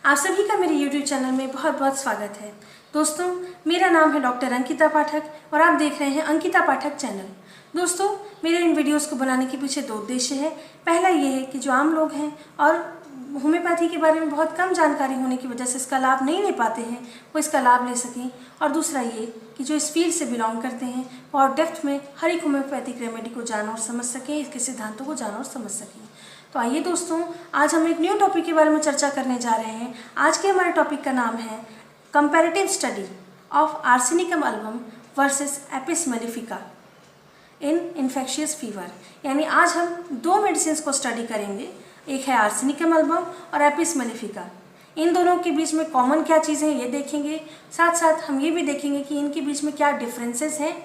आप सभी का मेरे YouTube चैनल में बहुत बहुत स्वागत है। दोस्तों, मेरा नाम है डॉक्टर अंकिता पाठक और आप देख रहे हैं अंकिता पाठक चैनल। दोस्तों, मेरे इन वीडियोस को बनाने के पीछे दो उद्देश्य है। पहला ये है कि जो आम लोग हैं और होम्योपैथी के बारे में बहुत कम जानकारी होने की वजह से इसका लाभ नहीं ले पाते हैं, वो इसका लाभ ले सकें। और दूसरा ये कि जो इस फील्ड से बिलोंग करते हैं वो और डेप्थ में हर एक होम्योपैथिक रेमेडी को जान और समझ सकें, इसके सिद्धांतों को जान और समझ सकें। तो आइए दोस्तों, आज हम एक न्यू टॉपिक के बारे में चर्चा करने जा रहे हैं। आज के हमारे टॉपिक का नाम है comparative study of arsenicum album versus Apis mellifica in infectious fever. यानी आज हम दो मेडिसिन को स्टडी करेंगे, एक है आर्सेनिकम एल्बम और एपिस मेलिफिका। इन दोनों के बीच में कॉमन क्या चीज़ें हैं ये देखेंगे, साथ साथ हम ये भी देखेंगे कि इनके बीच में क्या डिफरेंसेस हैं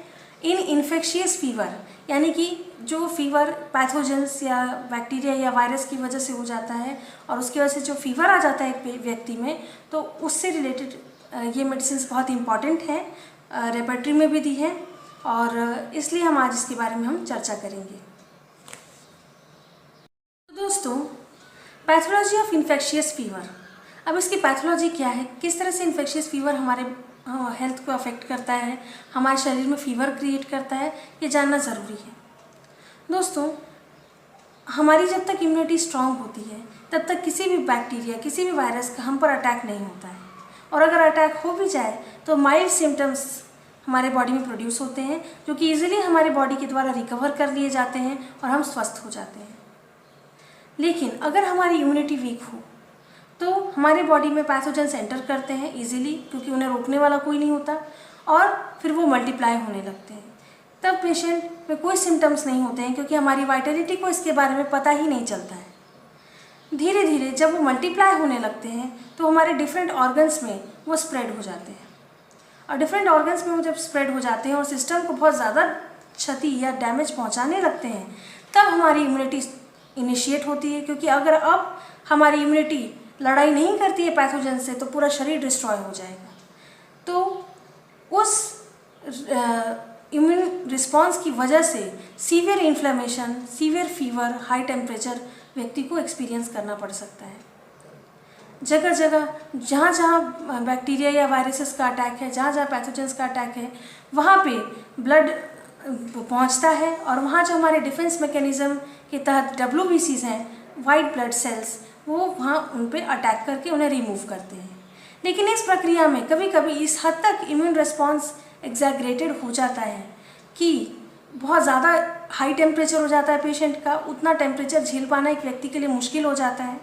इन इन्फेक्शियस फीवर, यानी कि जो फीवर पैथोजेंस या बैक्टीरिया या वायरस की वजह से हो जाता है और उसकी वजह से जो फीवर आ जाता है एक व्यक्ति में, तो उससे रिलेटेड ये मेडिसिन बहुत इंपॉर्टेंट हैं, रेपर्टरी में भी दी है और इसलिए हम आज इसके बारे में हम चर्चा करेंगे। तो दोस्तों, पैथोलॉजी ऑफ इन्फेक्शियस फीवर। अब इसकी पैथोलॉजी क्या है, किस तरह से इन्फेक्शियस फीवर हमारे हेल्थ को अफेक्ट करता है, हमारे शरीर में फीवर क्रिएट करता है, ये जानना ज़रूरी है। दोस्तों, हमारी जब तक इम्यूनिटी स्ट्रांग होती है तब तक किसी भी बैक्टीरिया, किसी भी वायरस का हम पर अटैक नहीं होता है। और अगर अटैक हो भी जाए तो माइल्ड सिम्टम्स हमारे बॉडी में प्रोड्यूस होते हैं, जो कि ईजिली हमारे बॉडी के द्वारा रिकवर कर लिए जाते हैं और हम स्वस्थ हो जाते हैं। लेकिन अगर हमारी इम्यूनिटी वीक हो तो हमारे बॉडी में पैथोजेंस एंटर करते हैं इजीली, क्योंकि उन्हें रोकने वाला कोई नहीं होता, और फिर वो मल्टीप्लाई होने लगते हैं। तब पेशेंट में कोई सिम्टम्स नहीं होते हैं, क्योंकि हमारी वाइटलिटी को इसके बारे में पता ही नहीं चलता है। धीरे धीरे जब वो मल्टीप्लाई होने लगते हैं तो हमारे डिफरेंट ऑर्गन्स में वो स्प्रेड हो जाते हैं, और डिफरेंट ऑर्गन्स में वो जब स्प्रेड हो जाते हैं और सिस्टम को बहुत ज़्यादा क्षति या डैमेज पहुँचाने लगते हैं, तब हमारी इम्यूनिटी इनिशिएट होती है। क्योंकि अगर अब हमारी इम्यूनिटी लड़ाई नहीं करती है पैथोजन से तो पूरा शरीर डिस्ट्रॉय हो जाएगा। तो उस इम्यून रिस्पॉन्स की वजह से severe inflammation, severe fever, high temperature व्यक्ति को एक्सपीरियंस करना पड़ सकता है। जगह जगह जहाँ जहाँ बैक्टीरिया या वायरसेस का अटैक है, जहाँ जहाँ पैथोजेंस का अटैक है, वहाँ पे ब्लड पहुँचता है और वहाँ जो हमारे डिफेंस मैकेनिज्म के तहत WBCs हैं, वाइट ब्लड सेल्स, वो वहाँ उन पर अटैक करके उन्हें रिमूव करते हैं। लेकिन इस प्रक्रिया में कभी कभी इस हद तक इम्यून रिस्पॉन्स एग्जैगरेटेड हो जाता है कि बहुत ज़्यादा हाई टेम्परेचर हो जाता है पेशेंट का, उतना टेम्परेचर झेल पाना एक व्यक्ति के लिए मुश्किल हो जाता है।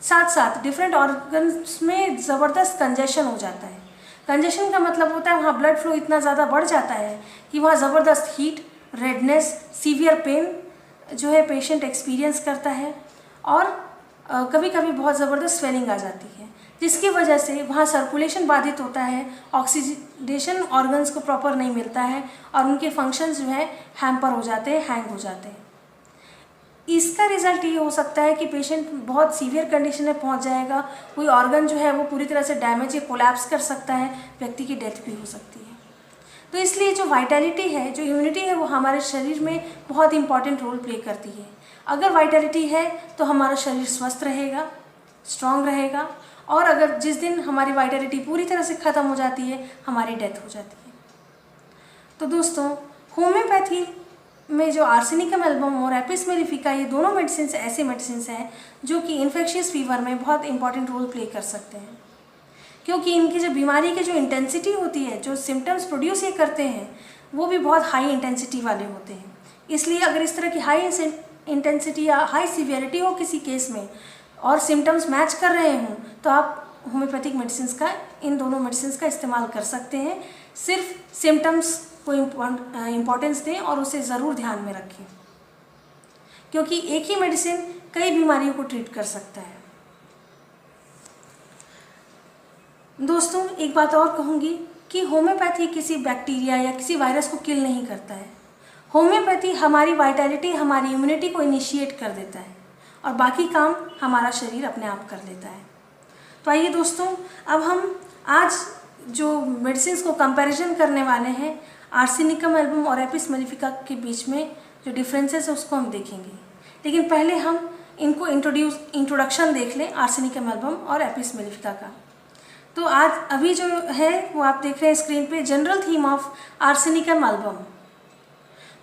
साथ साथ डिफरेंट ऑर्गन्स में ज़बरदस्त कंजेशन हो जाता है। कंजेशन का मतलब होता है वहाँ ब्लड फ्लो इतना ज़्यादा बढ़ जाता है कि वहाँ ज़बरदस्त हीट, रेडनेस, सीवियर पेन जो है पेशेंट एक्सपीरियंस करता है, और कभी कभी बहुत ज़बरदस्त स्वेलिंग आ जाती है, जिसकी वजह से वहाँ सर्कुलेशन बाधित होता है, ऑक्सीडेशन ऑर्गन्स को प्रॉपर नहीं मिलता है और उनके फंक्शंस जो है हैम्पर हो जाते हैं, हैंग हो जाते हैं। इसका रिज़ल्ट ये हो सकता है कि पेशेंट बहुत सीवियर कंडीशन में पहुँच जाएगा, कोई ऑर्गन जो है वो पूरी तरह से डैमेज या कोलैप्स कर सकता है, व्यक्ति की डेथ भी हो सकती है। तो इसलिए जो वाइटलिटी है, जो इम्यूनिटी है, वो हमारे शरीर में बहुत इंपॉर्टेंट रोल प्ले करती है। अगर वाइटलिटी है तो हमारा शरीर स्वस्थ रहेगा, स्ट्रांग रहेगा, और अगर जिस दिन हमारी वाइटलिटी पूरी तरह से ख़त्म हो जाती है, हमारी डेथ हो जाती है। तो दोस्तों, होम्योपैथी में जो आर्सेनिकम एल्बम और एपिस मेलिफिका, ये दोनों मेडिसिन ऐसे मेडिसिन हैं जो कि इन्फेक्शियस फीवर में बहुत इंपॉर्टेंट रोल प्ले कर सकते हैं, क्योंकि इनकी जो बीमारी की जो इंटेंसिटी होती है, जो सिम्टम्स प्रोड्यूस ये करते हैं, वो भी बहुत हाई इंटेंसिटी वाले होते हैं। इसलिए अगर इस तरह की हाई इंटेंसिटी या हाई सीवियरिटी हो किसी केस में और सिम्टम्स मैच कर रहे हों, तो आप होम्योपैथिक मेडिसिन का, इन दोनों मेडिसिन का इस्तेमाल कर सकते हैं। सिर्फ सिम्टम्स को इम्पोर्टेंस दें और उसे ज़रूर ध्यान में रखें, क्योंकि एक ही मेडिसिन कई बीमारियों को ट्रीट कर सकता है। दोस्तों, एक बात और कहूँगी कि होम्योपैथी किसी बैक्टीरिया या किसी वायरस को किल नहीं करता है। होम्योपैथी हमारी वाइटलिटी, हमारी इम्यूनिटी को इनिशिएट कर देता है और बाकी काम हमारा शरीर अपने आप कर लेता है। तो आइए दोस्तों, अब हम आज जो मेडिसिन को कंपैरिजन करने वाले हैं, आर्सेनिकम एल्बम और एपिस मेलिफिका के बीच में जो डिफरेंसेस है उसको हम देखेंगे। लेकिन पहले हम इनको इंट्रोडक्शन देख लें, आर्सेनिकम एल्बम और एपिस मेलिफिका का। तो आज अभी जो है वो आप देख रहे हैं स्क्रीन पे, general theme of arsenicum album.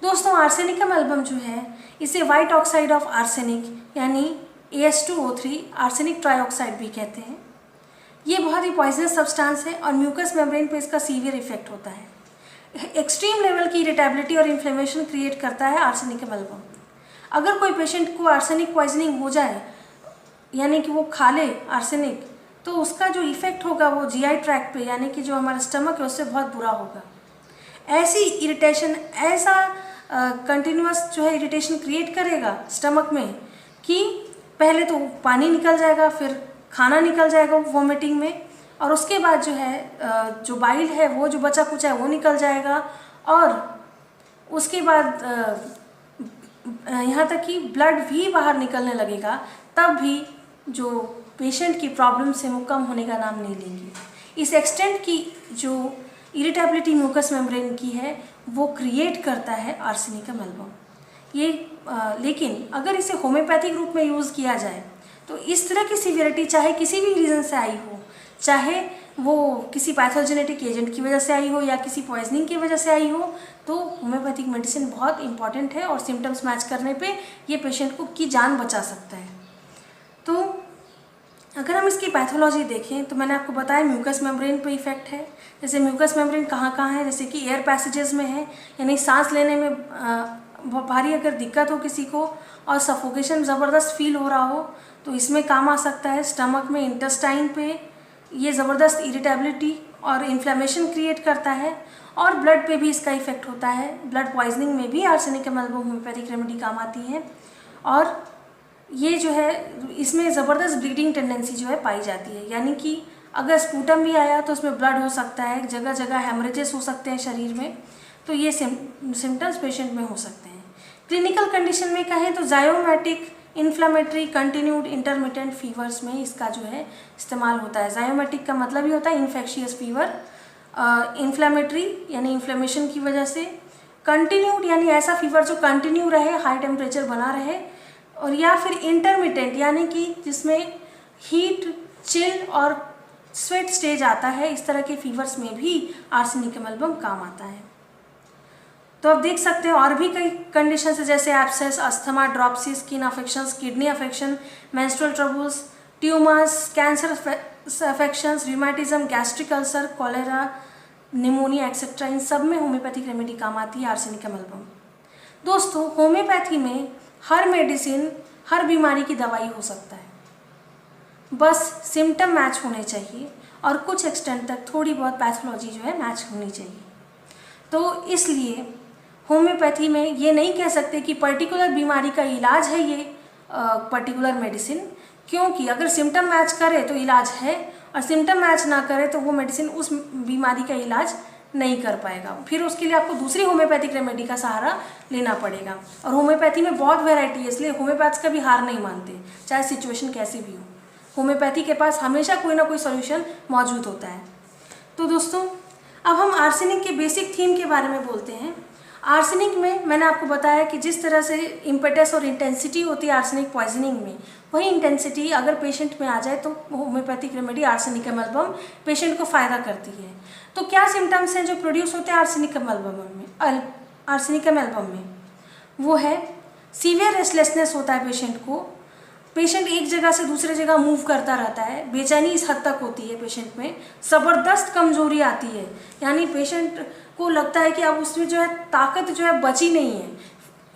दोस्तों आर्सेनिकम एल्बम जो है इसे वाइट ऑक्साइड ऑफ आर्सेनिक यानी AS2O3 आर्सेनिक ट्राइऑक्साइड भी कहते हैं। ये बहुत ही पॉइजनस सब्सटेंस है और म्यूकस मेम्ब्रेन पे इसका सीवियर इफेक्ट होता है। एक्सट्रीम लेवल की इरिटेबिलिटी और इन्फ्लेमेशन क्रिएट करता है आर्सेनिकम एल्बम। अगर कोई पेशेंट को आर्सेनिक पॉइजनिंग हो जाए यानी कि वो खा ले आर्सेनिक, तो उसका जो इफ़ेक्ट होगा वो GI ट्रैक्ट पे यानी कि जो हमारा स्टमक है उससे बहुत बुरा होगा। ऐसी इरिटेशन, ऐसा कंटिन्यूअस जो है इरिटेशन क्रिएट करेगा स्टमक में कि पहले तो पानी निकल जाएगा, फिर खाना निकल जाएगा वोमिटिंग में, और उसके बाद जो है जो बाइल है वो जो बचा कुचा है वो निकल जाएगा, और उसके बाद यहाँ तक कि ब्लड भी बाहर निकलने लगेगा। तब भी जो पेशेंट की प्रॉब्लम से वो कम होने का नाम नहीं लेंगी। इस एक्सटेंट की जो इरिटेबिलिटी म्यूकस मेम्ब्रेन की है वो क्रिएट करता है आर्सेनिकम एल्बम। ये लेकिन अगर इसे होम्योपैथिक रूप में यूज़ किया जाए तो इस तरह की सीवियरिटी चाहे किसी भी रीज़न से आई हो, चाहे वो किसी पैथोजेनेटिक एजेंट की वजह से आई हो या किसी पॉइजनिंग की वजह से आई हो, तो होम्योपैथिक मेडिसिन बहुत इंपॉर्टेंट है और सिम्टम्स मैच करने पे ये पेशेंट को की जान बचा सकता है। तो अगर हम इसकी पैथोलॉजी देखें तो मैंने आपको बताया म्यूकस मेम्ब्रेन पे इफेक्ट है। जैसे म्यूकस मेम्ब्रेन कहाँ है, जैसे कि एयर पैसेजेस में है, यानी सांस लेने में भारी अगर दिक्कत हो किसी को और सफोकेशन ज़बरदस्त फील हो रहा हो तो इसमें काम आ सकता है। स्टमक में, इंटेस्टाइन पे ये ज़बरदस्त इरिटेबिलिटी और इन्फ्लेमेशन क्रिएट करता है, और ब्लड पे भी इसका इफेक्ट होता है। ब्लड पॉइजनिंग में भी आर्सेनिकम एल्बम होम्योपैथिक रेमेडी काम आती है, और ये जो है इसमें ज़बरदस्त ब्लीडिंग टेंडेंसी जो है पाई जाती है, यानी कि अगर स्पूटम भी आया तो उसमें ब्लड हो सकता है, जगह जगह हेमरेजेस हो सकते हैं शरीर में। तो ये सिम्टम्स पेशेंट में हो सकते हैं। क्लिनिकल कंडीशन में कहें तो जायोमेटिक, इन्फ्लामेटरी, कंटिन्यूड, इंटरमिटेंट फीवर्स में इसका जो है इस्तेमाल होता है। जायोमेटिक का मतलब ही होता है इन्फेक्शियस फीवर, इन्फ्लामेटरी यानी इन्फ्लेमेशन की वजह से, कंटिन्यूड यानी ऐसा फीवर जो कंटिन्यू रहे, हाई टेम्परेचर बना रहे, और या फिर इंटरमिटेंट यानी कि जिसमें हीट, चिल और स्वेट स्टेज आता है। इस तरह के फीवर्स में भी आर्सेनिकम एल्बम काम आता है। तो आप देख सकते हैं और भी कई कंडीशंस है, जैसे abscess, asthma, dropsy, skin affections, kidney affection, menstrual troubles, tumours, cancer affections, rheumatism, gastric ulcer, cholera, pneumonia etcetera. इन सब में होम्योपैथिक रेमेडी काम आती है आर्सेनिकम एल्बम। दोस्तों होम्योपैथी में हर मेडिसिन, हर बीमारी की दवाई हो सकता है, बस सिम्टम मैच होने चाहिए और कुछ एक्सटेंट तक थोड़ी बहुत पैथोलॉजी जो है मैच होनी चाहिए। तो इसलिए होम्योपैथी में ये नहीं कह सकते कि पर्टिकुलर बीमारी का इलाज है ये पर्टिकुलर मेडिसिन, क्योंकि अगर सिम्टम मैच करे तो इलाज है, और सिम्टम मैच ना करे तो वो मेडिसिन उस बीमारी का इलाज नहीं कर पाएगा। फिर उसके लिए आपको दूसरी होम्योपैथिक रेमेडी का सहारा लेना पड़ेगा। और होम्योपैथी में बहुत वैरायटी है, इसलिए होम्योपैथ्स का भी हार नहीं मानते, चाहे सिचुएशन कैसी भी हो। होम्योपैथी के पास हमेशा कोई ना कोई सॉल्यूशन मौजूद होता है। तो दोस्तों अब हम आर्सेनिक के बेसिक थीम के बारे में बोलते हैं। आर्सेनिक में मैंने आपको बताया कि जिस तरह से इम्पेटस और इंटेंसिटी होती है आर्सेनिक पॉइजनिंग में, वही इंटेंसिटी अगर पेशेंट में आ जाए तो homeopathic remedy arsenicum album patient को फ़ायदा करती है। तो क्या सिम्टम्स हैं जो प्रोड्यूस होते हैं आर्सेनिकम एल्बम में? वो है सीवियर रेस्टलेसनेस होता है पेशेंट को। पेशेंट एक जगह से दूसरे जगह मूव करता रहता है, बेचैनी इस हद तक होती है पेशेंट में, ज़बरदस्त कमजोरी आती है, यानी पेशेंट को लगता है कि अब उसमें जो है ताकत जो है बची नहीं है।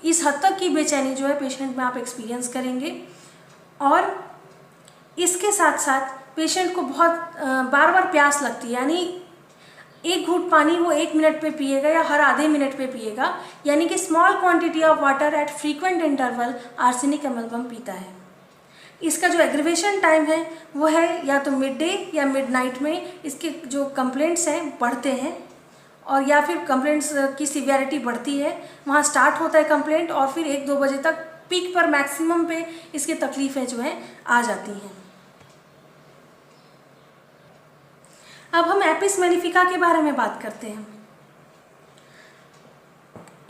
इस हद तक की बेचैनी जो है पेशेंट में आप एक्सपीरियंस करेंगे। और इसके साथ साथ पेशेंट को बहुत बार बार प्यास लगती है, यानी एक घूंट पानी वो 1 मिनट पे पिएगा या हर आधे मिनट पे पिएगा, यानी कि small quantity of water at frequent interval arsenicum album पीता है। इसका जो एग्रीवेशन टाइम है वो है या तो मिड डे या मिड नाइट में इसके जो कंप्लेंट्स हैं बढ़ते हैं, और या फिर कंप्लेंट्स की सीवियरिटी बढ़ती है, वहाँ स्टार्ट होता है कंप्लेंट और फिर 1-2 बजे तक पीक पर मैक्सिमम पे इसकी तकलीफ़ें जो हैं आ जाती हैं। अब हम एपिस मेलिफिका के बारे में बात करते हैं।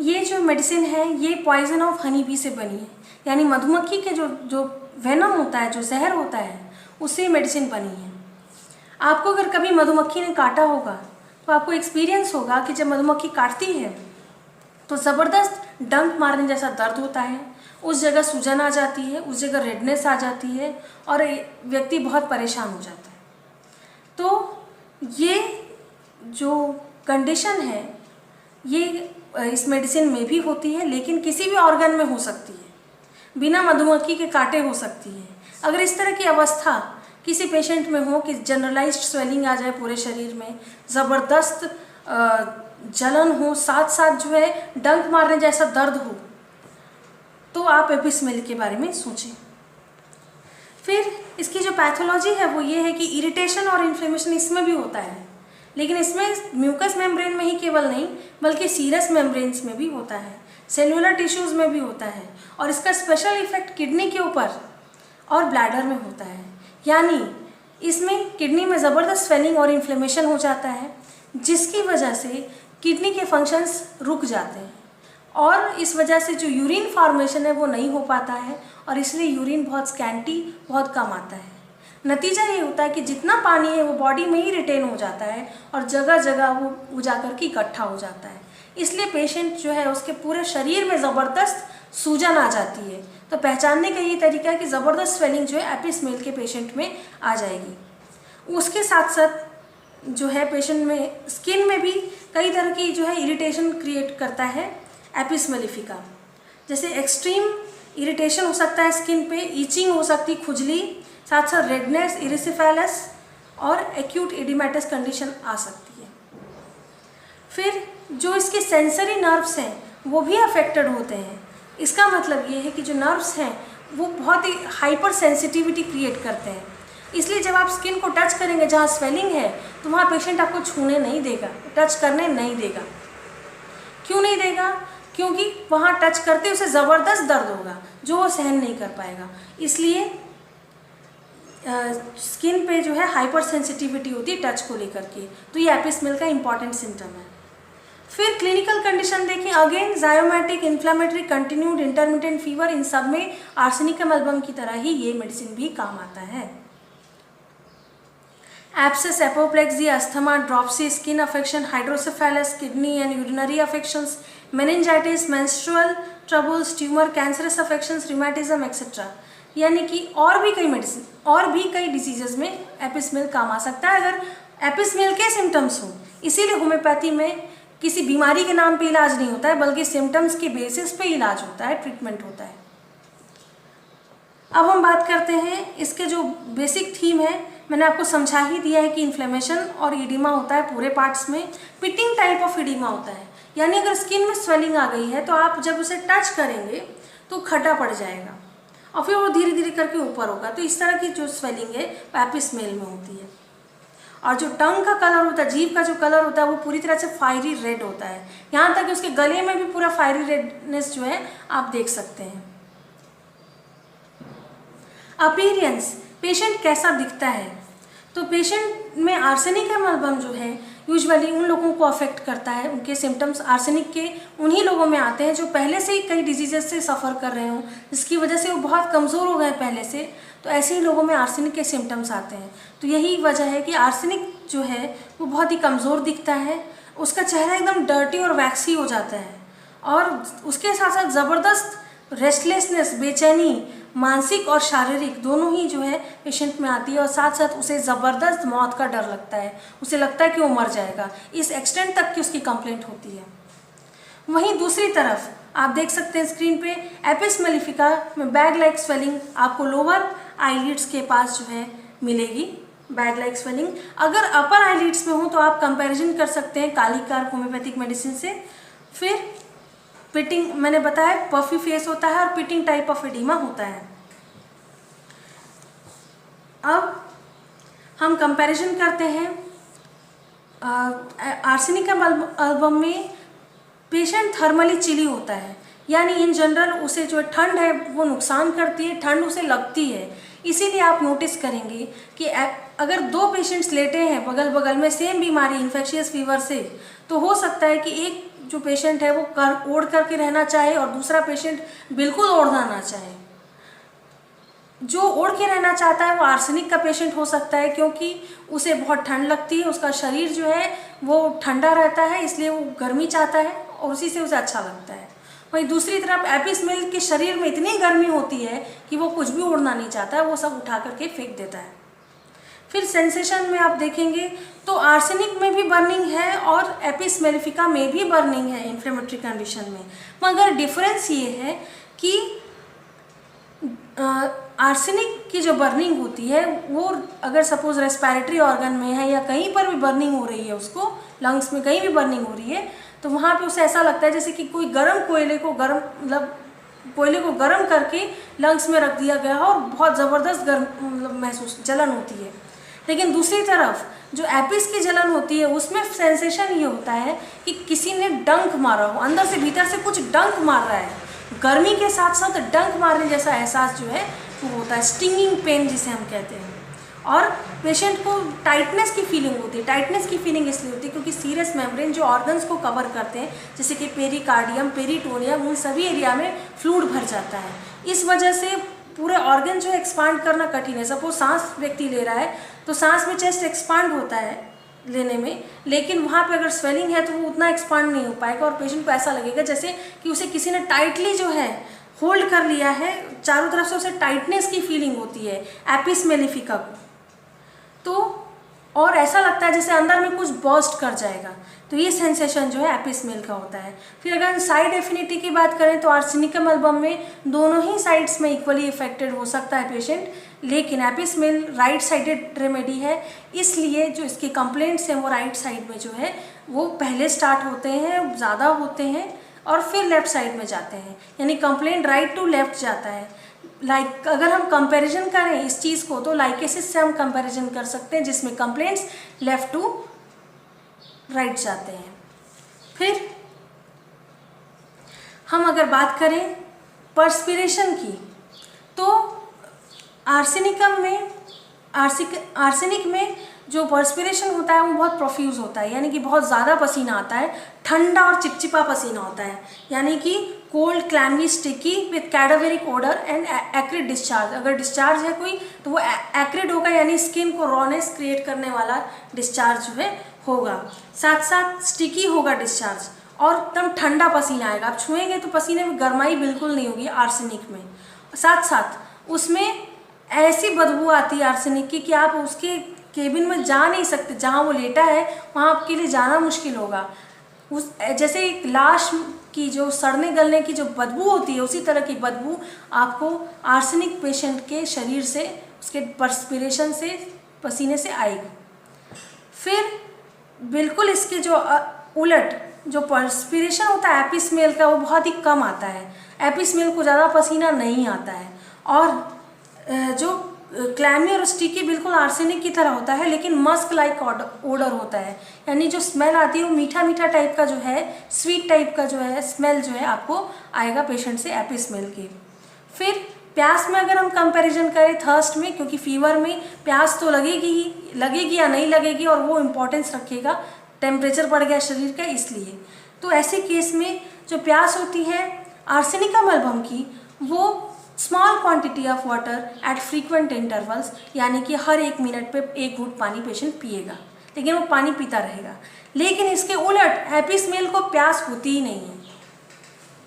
ये जो मेडिसिन है ये पॉइजन ऑफ हनी बी से बनी है, यानी मधुमक्खी के जो वेनम होता है, जो जहर होता है, उससे मेडिसिन बनी है। आपको अगर कभी मधुमक्खी ने काटा होगा तो आपको एक्सपीरियंस होगा कि जब मधुमक्खी काटती है तो ज़बरदस्त डंक मारने जैसा दर्द होता है, उस जगह सूजन आ जाती है, उस जगह रेडनेस आ जाती है और व्यक्ति बहुत परेशान हो जाता है। तो ये जो कंडीशन है ये इस मेडिसिन में भी होती है, लेकिन किसी भी ऑर्गन में हो सकती है, बिना मधुमक्खी के काटे हो सकती है। अगर इस तरह की अवस्था किसी पेशेंट में हो कि जनरलाइज्ड स्वेलिंग आ जाए पूरे शरीर में, ज़बरदस्त जलन हो, साथ साथ जो है डंक मारने जैसा दर्द हो, तो आप एपिसमेल के बारे में सोचें। फिर इसकी जो पैथोलॉजी है वो ये है कि इरिटेशन और इन्फ्लेमेशन इसमें भी होता है, लेकिन इसमें म्यूकस मेम्ब्रेन में ही केवल नहीं बल्कि सीरस मेम्ब्रेन्स में भी होता है, सेलुलर टिश्यूज़ में भी होता है, और इसका स्पेशल इफेक्ट किडनी के ऊपर और ब्लैडर में होता है। यानी इसमें किडनी में ज़बरदस्त स्वेलिंग और इन्फ्लेमेशन हो जाता है, जिसकी वजह से किडनी के फंक्शंस रुक जाते हैं और इस वजह से जो यूरिन फॉर्मेशन है वो नहीं हो पाता है और इसलिए यूरिन बहुत स्कैंटी, बहुत कम आता है। नतीजा ये होता है कि जितना पानी है वो बॉडी में ही रिटेन हो जाता है और जगह जगह वो जाकर के इकट्ठा हो जाता है। इसलिए पेशेंट जो है उसके पूरे शरीर में ज़बरदस्त सूजन आ जाती है। तो पहचानने का ये तरीका है कि ज़बरदस्त स्वेलिंग जो है एपिसमेल के पेशेंट में आ जाएगी। उसके साथ साथ जो है पेशेंट में स्किन में भी कई तरह की जो है इरिटेशन क्रिएट करता है एपिसमेलिफिका। जैसे एक्सट्रीम इरिटेशन हो सकता है स्किन पे, ईचिंग हो सकती, खुजली, साथ साथ रेडनेस, इरिसिफेलस और एक्यूट एडिमेटस कंडीशन आ सकती है। फिर जो इसके सेंसरी नर्व्स हैं वो भी अफेक्टेड होते हैं। इसका मतलब ये है कि जो नर्व्स हैं वो बहुत ही हाइपर सेंसिटिविटी क्रिएट करते हैं, इसलिए जब आप स्किन को टच करेंगे जहाँ स्वेलिंग है तो वहाँ पेशेंट आपको छूने नहीं देगा, टच करने नहीं देगा। क्यों नहीं देगा? क्योंकि वहाँ टच करते उसे ज़बरदस्त दर्द होगा जो वो सहन नहीं कर पाएगा। इसलिए स्किन पे जो है हाइपर सेंसिटिविटी होती है टच को लेकर के, तो ये एपिसमेल का इम्पॉर्टेंट सिम्टम है। फिर क्लिनिकल कंडीशन देखें, again zymotic, inflammatory, continued, intermittent fever, इन सब में आर्सेनिकम एल्बम की तरह ही ये मेडिसिन भी काम आता है। Abscess, apoplexy, asthma, dropsy, skin affection, hydrocephalus, kidney and urinary affections, meningitis, menstrual troubles, tumour, cancerous affections, rheumatism etcetera, यानी कि और भी कई मेडिसिन और भी कई डिजीजेस में एपिसमेल काम आ सकता है अगर एपिसमेल के सिम्टम्स हों। इसीलिए होम्योपैथी में किसी बीमारी के नाम पे इलाज नहीं होता है बल्कि सिम्टम्स के बेसिस पे इलाज होता है, ट्रीटमेंट होता है। अब हम बात करते हैं इसके जो बेसिक थीम है, मैंने आपको समझा ही दिया है कि इन्फ्लेमेशन और इडिमा होता है पूरे पार्ट्स में। पिटिंग टाइप ऑफ इडिमा होता है, यानी अगर स्किन में स्वेलिंग आ गई है तो आप जब उसे टच करेंगे तो खड्डा पड़ जाएगा और फिर वो धीरे धीरे करके ऊपर होगा। तो इस तरह की जो स्वेलिंग है वो एपिसमेल में होती है। और जो टंग का कलर होता है, जीभ का जो कलर होता है वो पूरी तरह से फायरी रेड होता है, यहाँ तक कि उसके गले में भी पूरा फायरी रेडनेस जो है आप देख सकते हैं। अपीयरेंस, पेशेंट कैसा दिखता है, तो पेशेंट में आर्सेनिक एल्बम जो है यूजुअली उन लोगों को अफेक्ट करता है, उनके सिम्टम्स आर्सेनिक के उन्हीं लोगों में आते हैं जो पहले से ही कई डिजीजेस से सफ़र कर रहे हों, जिसकी वजह से वो बहुत कमज़ोर हो गए पहले से, तो ऐसे ही लोगों में आर्सेनिक के सिम्टम्स आते हैं। तो यही वजह है कि आर्सेनिक जो है वो बहुत ही कमज़ोर दिखता है, उसका चेहरा एकदम डर्टी और वैक्सी हो जाता है और उसके साथ साथ ज़बरदस्त रेस्टलेसनेस, बेचैनी, मानसिक और शारीरिक दोनों ही जो है पेशेंट में आती है और साथ साथ उसे ज़बरदस्त मौत का डर लगता है, उसे लगता है कि वो मर जाएगा, इस एक्सटेंट तक की उसकी कंप्लेंट होती है। वहीं दूसरी तरफ आप देख सकते हैं स्क्रीन पे एपिसमेलिफिका में बैग लाइक स्वेलिंग आपको लोअर आईलिड्स के पास जो है मिलेगी, बैग लाइक स्वेलिंग। अगर अपर आईलिड्स में हो तो आप कंपैरिजन कर सकते हैं कालीकार होम्योपैथिक मेडिसिन से। फिर पिटिंग, मैंने बताया पफी फेस होता है और पिटिंग टाइप ऑफ एडिमा होता है। अब हम कंपैरिजन करते हैं आर्सेनिक एल्बम में पेशेंट थर्मली चिली होता है, यानी इन जनरल उसे जो ठंड है वो नुकसान करती है, ठंड उसे लगती है। इसीलिए आप नोटिस करेंगे कि अगर दो पेशेंट्स लेटे हैं बगल बगल में सेम बीमारी इन्फेक्शियस फीवर से, तो हो सकता है कि एक जो पेशेंट है वो ओढ़ करके रहना चाहे और दूसरा पेशेंट बिल्कुल ओढ़ना ना चाहे। जो ओढ़ के रहना चाहता है वो आर्सेनिक का पेशेंट हो सकता है, क्योंकि उसे बहुत ठंड लगती है, उसका शरीर जो है वो ठंडा रहता है, इसलिए वो गर्मी चाहता है और उसी से उसे अच्छा लगता है। वहीं दूसरी तरफ एपिस मेल के शरीर में इतनी गर्मी होती है कि वो कुछ भी ओढ़ना नहीं चाहता है, वो सब उठा करके फेंक देता है। फिर सेंसेशन में आप देखेंगे तो आर्सेनिक में भी बर्निंग है और एपिस मेलिफिका में भी बर्निंग है इन्फ्लेमेटरी कंडीशन में, मगर डिफरेंस ये है कि आर्सेनिक की जो बर्निंग होती है वो अगर सपोज रेस्पिरेटरी ऑर्गन में है या कहीं पर भी बर्निंग हो रही है, उसको लंग्स में कहीं भी बर्निंग हो रही है, तो वहाँ पे उसे ऐसा लगता है जैसे कि कोई गर्म कोयले को गर्म करके लंग्स में रख दिया गया हो और बहुत ज़बरदस्त गर्म महसूस जलन होती है। लेकिन दूसरी तरफ जो एपिस की जलन होती है उसमें सेंसेशन ये होता है कि किसी ने डंक मारा हो, अंदर से भीतर से कुछ डंक मार रहा है, गर्मी के साथ साथ डंक मारने जैसा एहसास जो है वो होता है, स्टिंगिंग पेन जिसे हम कहते हैं। और पेशेंट को टाइटनेस की फीलिंग होती है। टाइटनेस की फीलिंग इसलिए होती है क्योंकि सीरस मेम्ब्रेन जो ऑर्गन्स को कवर करते हैं जैसे कि पेरिकार्डियम, पेरिटोनियम, उन सभी एरिया में फ्लूइड भर जाता है। इस वजह से पूरे ऑर्गन जो एक्सपांड करना कठिन है। सपोज सांस व्यक्ति ले रहा है तो सांस में चेस्ट एक्सपांड होता है लेने में, लेकिन वहाँ पे अगर स्वेलिंग है तो वो उतना एक्सपांड नहीं हो पाएगा और पेशेंट को ऐसा लगेगा जैसे कि उसे किसी ने टाइटली जो है होल्ड कर लिया है, चारों तरफ से उसे टाइटनेस की फीलिंग होती है एपिस मेलिफिका को। तो और ऐसा लगता है जैसे अंदर में कुछ बर्स्ट कर जाएगा। तो ये सेंसेशन जो है एपिस मेल का होता है। फिर अगर साइड एफिनिटी की बात करें तो आर्सेनिकम एल्बम में दोनों ही साइड्स में इक्वली इफेक्टेड हो सकता है पेशेंट, लेकिन apis mel right sided remedy है, इसलिए जो इसके कंप्लेंट्स हैं वो राइट साइड में जो है वो पहले स्टार्ट होते हैं, ज़्यादा होते हैं और फिर लेफ्ट साइड में जाते हैं, यानी कंप्लेंट राइट टू लेफ्ट जाता है। अगर हम कंपैरिजन करें इस चीज़ को तो लाइकेसिस से हम कंपैरिजन कर सकते हैं जिसमें कंप्लेंट्स लेफ्ट टू राइट जाते हैं। फिर हम अगर बात करें पर्सपिरेशन की तो आर्सेनिक में जो पर्सपिरेशन होता है वो बहुत प्रोफ्यूज होता है, यानी कि बहुत ज़्यादा पसीना आता है, ठंडा और चिपचिपा पसीना होता है, यानी कि cold, clammy, sticky with cadaveric odour and acrid discharge. अगर डिस्चार्ज है कोई तो वो एक्रिड होगा, यानी स्किन को रॉनेस क्रिएट करने वाला डिस्चार्ज जो है होगा। साथ साथ स्टिकी होगा डिस्चार्ज और एकदम ठंडा पसीना आएगा, आप छुएंगे तो पसीने में गर्माई बिल्कुल नहीं होगी आर्सेनिक में। साथ साथ उसमें ऐसी बदबू आती है आर्सेनिक की कि आप उसके केबिन में जा नहीं सकते, जहाँ वो लेटा है वहाँ आपके लिए जाना मुश्किल होगा। उस जैसे एक लाश की जो सड़ने गलने की जो बदबू होती है उसी तरह की बदबू आपको आर्सेनिक पेशेंट के शरीर से, उसके पर्सपिरेशन से, पसीने से आएगी। फिर बिल्कुल इसके जो उलट जो पर्सपिरेशन होता है एपिस मेल का वो बहुत ही कम आता है, एपिस मेल को ज़्यादा पसीना नहीं आता है। और जो क्लैमी और स्टिकी बिल्कुल आर्सेनिक की तरह होता है लेकिन मस्क लाइक ओडर होता है, यानी जो स्मेल आती है वो मीठा मीठा टाइप का जो है, स्वीट टाइप का जो है स्मेल जो है आपको आएगा पेशेंट से एपिस मेल की। फिर प्यास में अगर हम कंपैरिजन करें थर्स्ट में, क्योंकि फीवर में प्यास तो लगेगी या नहीं लगेगी और वो इम्पोर्टेंस रखेगा, टेम्परेचर बढ़ गया शरीर का इसलिए। तो ऐसे केस में जो प्यास होती है आर्सेनिकम एल्बम की वो small quantity of water at frequent intervals, यानी कि हर 1 मिनट पे 1 घूंट पानी पेशेंट पिएगा, लेकिन वो पानी पीता रहेगा। लेकिन इसके उलट एपिस मेल को प्यास होती ही नहीं है,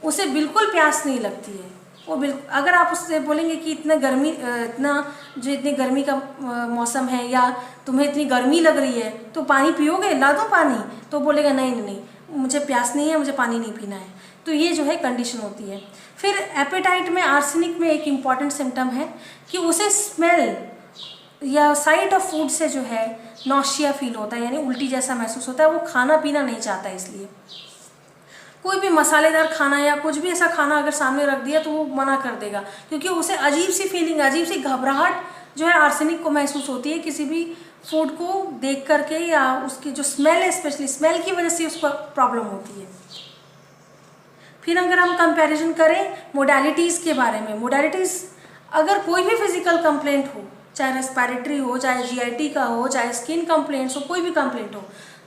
उसे बिल्कुल प्यास नहीं लगती है। वो बिल्कुल, अगर आप उससे बोलेंगे कि इतनी गर्मी का मौसम है या तुम्हें इतनी गर्मी लग रही है तो पानी पियोगे, ला दो पानी, तो बोलेगा नहीं मुझे प्यास नहीं है, मुझे पानी नहीं पीना है। तो ये जो है कंडीशन होती है। फिर एपेटाइट में आर्सेनिक में एक इम्पॉर्टेंट सिम्टम है कि उसे स्मेल या साइट ऑफ फूड से जो है नॉशिया फील होता है, यानी उल्टी जैसा महसूस होता है, वो खाना पीना नहीं चाहता। इसलिए कोई भी मसालेदार खाना या कुछ भी ऐसा खाना अगर सामने रख दिया तो वो मना कर देगा, क्योंकि उसे अजीब सी फीलिंग, अजीब सी घबराहट जो है आर्सेनिक को महसूस होती है किसी भी फूड को देख करके, या उसकी जो स्मेल है, स्पेशली स्मेल की वजह से उसको प्रॉब्लम होती है। फिर अगर हम कंपैरिजन करें मोडालिटीज़ के बारे में, मोडालिटीज़ अगर कोई भी फिजिकल कंप्लेंट हो, चाहे रेस्पिरेटरी हो, चाहे जीआईटी का हो, चाहे स्किन कंप्लेंट्स हो, कोई भी कंप्लेंट हो,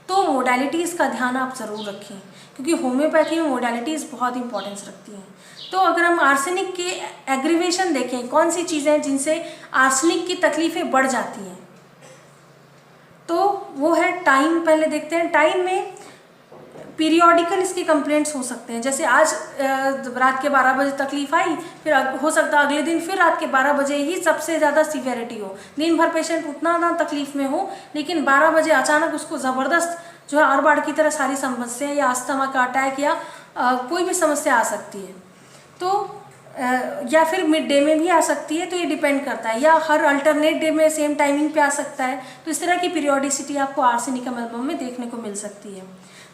तो मोडालिटीज़ का ध्यान आप ज़रूर रखें, क्योंकि होम्योपैथी में मोडालिटीज़ बहुत इंपॉर्टेंस रखती हैं। तो अगर हम आर्सेनिक के एग्रीवेशन देखें, कौन सी चीज़ें हैं जिनसे आर्सेनिक की तकलीफ़ें बढ़ जाती हैं, तो वो है टाइम। पहले देखते हैं टाइम में पीरियोडिकल इसके कंप्लेंट्स हो सकते हैं। जैसे आज रात के 12 बजे तकलीफ आई, फिर हो सकता है अगले दिन फिर रात के 12 बजे ही सबसे ज़्यादा सीवियरिटी हो। दिन भर पेशेंट उतना ना तकलीफ में हो, लेकिन 12 बजे अचानक उसको ज़बरदस्त जो है आर-बाड़ की तरह सारी समस्या या अस्थमा का अटैक या कोई भी समस्या आ सकती है। तो या फिर मिड डे में भी आ सकती है, तो ये डिपेंड करता है, या हर अल्टरनेट डे में सेम टाइमिंग पे आ सकता है। तो इस तरह की पीरियोडिसिटी आपको आर्सेनिकम एल्बम में देखने को मिल सकती है।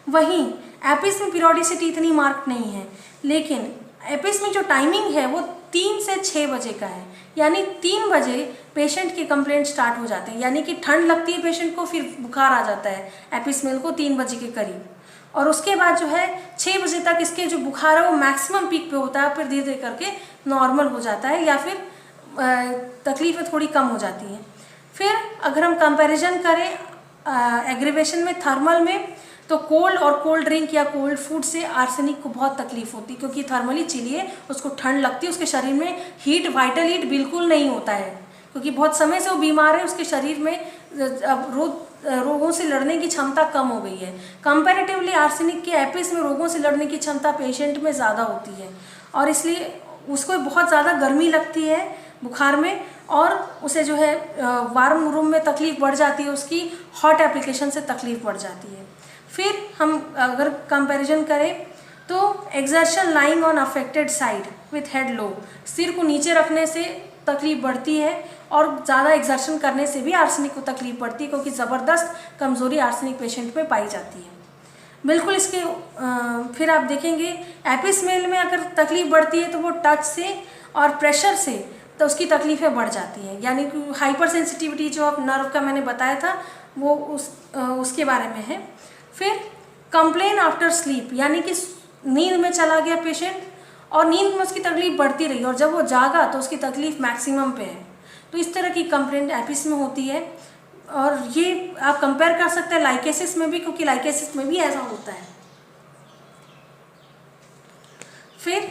वहीं एपिस में पीरियोडिसिटी इतनी मार्क नहीं है, लेकिन एपिस में जो टाइमिंग है वो 3 से 6 बजे का है। यानी 3 बजे पेशेंट के कंप्लेंट स्टार्ट हो जाते हैं, यानी कि ठंड लगती है पेशेंट को, फिर बुखार आ जाता है एपिस मेल को 3 बजे के करीब, और उसके बाद जो है 6 बजे तक इसके जो बुखार है वो मैक्सिमम पीक पे होता है, फिर धीरे धीरे करके नॉर्मल हो जाता है या फिर तकलीफ़ें थोड़ी कम हो जाती हैं। फिर अगर हम कंपैरिजन करें एग्रीवेशन में थर्मल में, तो कोल्ड और कोल्ड ड्रिंक या कोल्ड फूड से आर्सेनिक को बहुत तकलीफ होती है, क्योंकि थर्मली चिलिए उसको ठंड लगती है, उसके शरीर में हीट, वाइटल हीट बिल्कुल नहीं होता है, क्योंकि बहुत समय से वो बीमार है, उसके शरीर में अब रोगों से लड़ने की क्षमता कम हो गई है। कंपैरेटिवली आर्सेनिक के एपिस में रोगों से लड़ने की क्षमता पेशेंट में ज़्यादा होती है, और इसलिए उसको बहुत ज़्यादा गर्मी लगती है बुखार में, और उसे जो है वार्म रूम में तकलीफ़ बढ़ जाती है, उसकी हॉट एप्लीकेशन से तकलीफ़ बढ़ जाती है। फिर हम अगर कंपैरिजन करें तो exertion lying on affected side with head low, सिर को नीचे रखने से तकलीफ बढ़ती है, और ज़्यादा एक्सर्शन करने से भी आर्सेनिक को तकलीफ बढ़ती है, क्योंकि ज़बरदस्त कमज़ोरी आर्सेनिक पेशेंट में पाई जाती है। बिल्कुल इसके फिर आप देखेंगे एपिस मेल में अगर तकलीफ बढ़ती है तो वो टच से और प्रेशर से तो उसकी तकलीफ़ें बढ़ जाती हैं, यानी कि हाइपर सेंसिटिविटी जो अब नर्व का मैंने बताया था वो उसके बारे में है। फिर कंप्लेन आफ्टर स्लीप, यानी कि नींद में चला गया पेशेंट और नींद में उसकी तकलीफ़ बढ़ती रही, और जब वो जागा तो उसकी तकलीफ़ मैक्सिमम पे है। तो इस तरह की कंप्लेंट एपिस में होती है, और ये आप कंपेयर कर सकते हैं लाइकेसिस में भी, क्योंकि लाइकेसिस में भी ऐसा होता है। फिर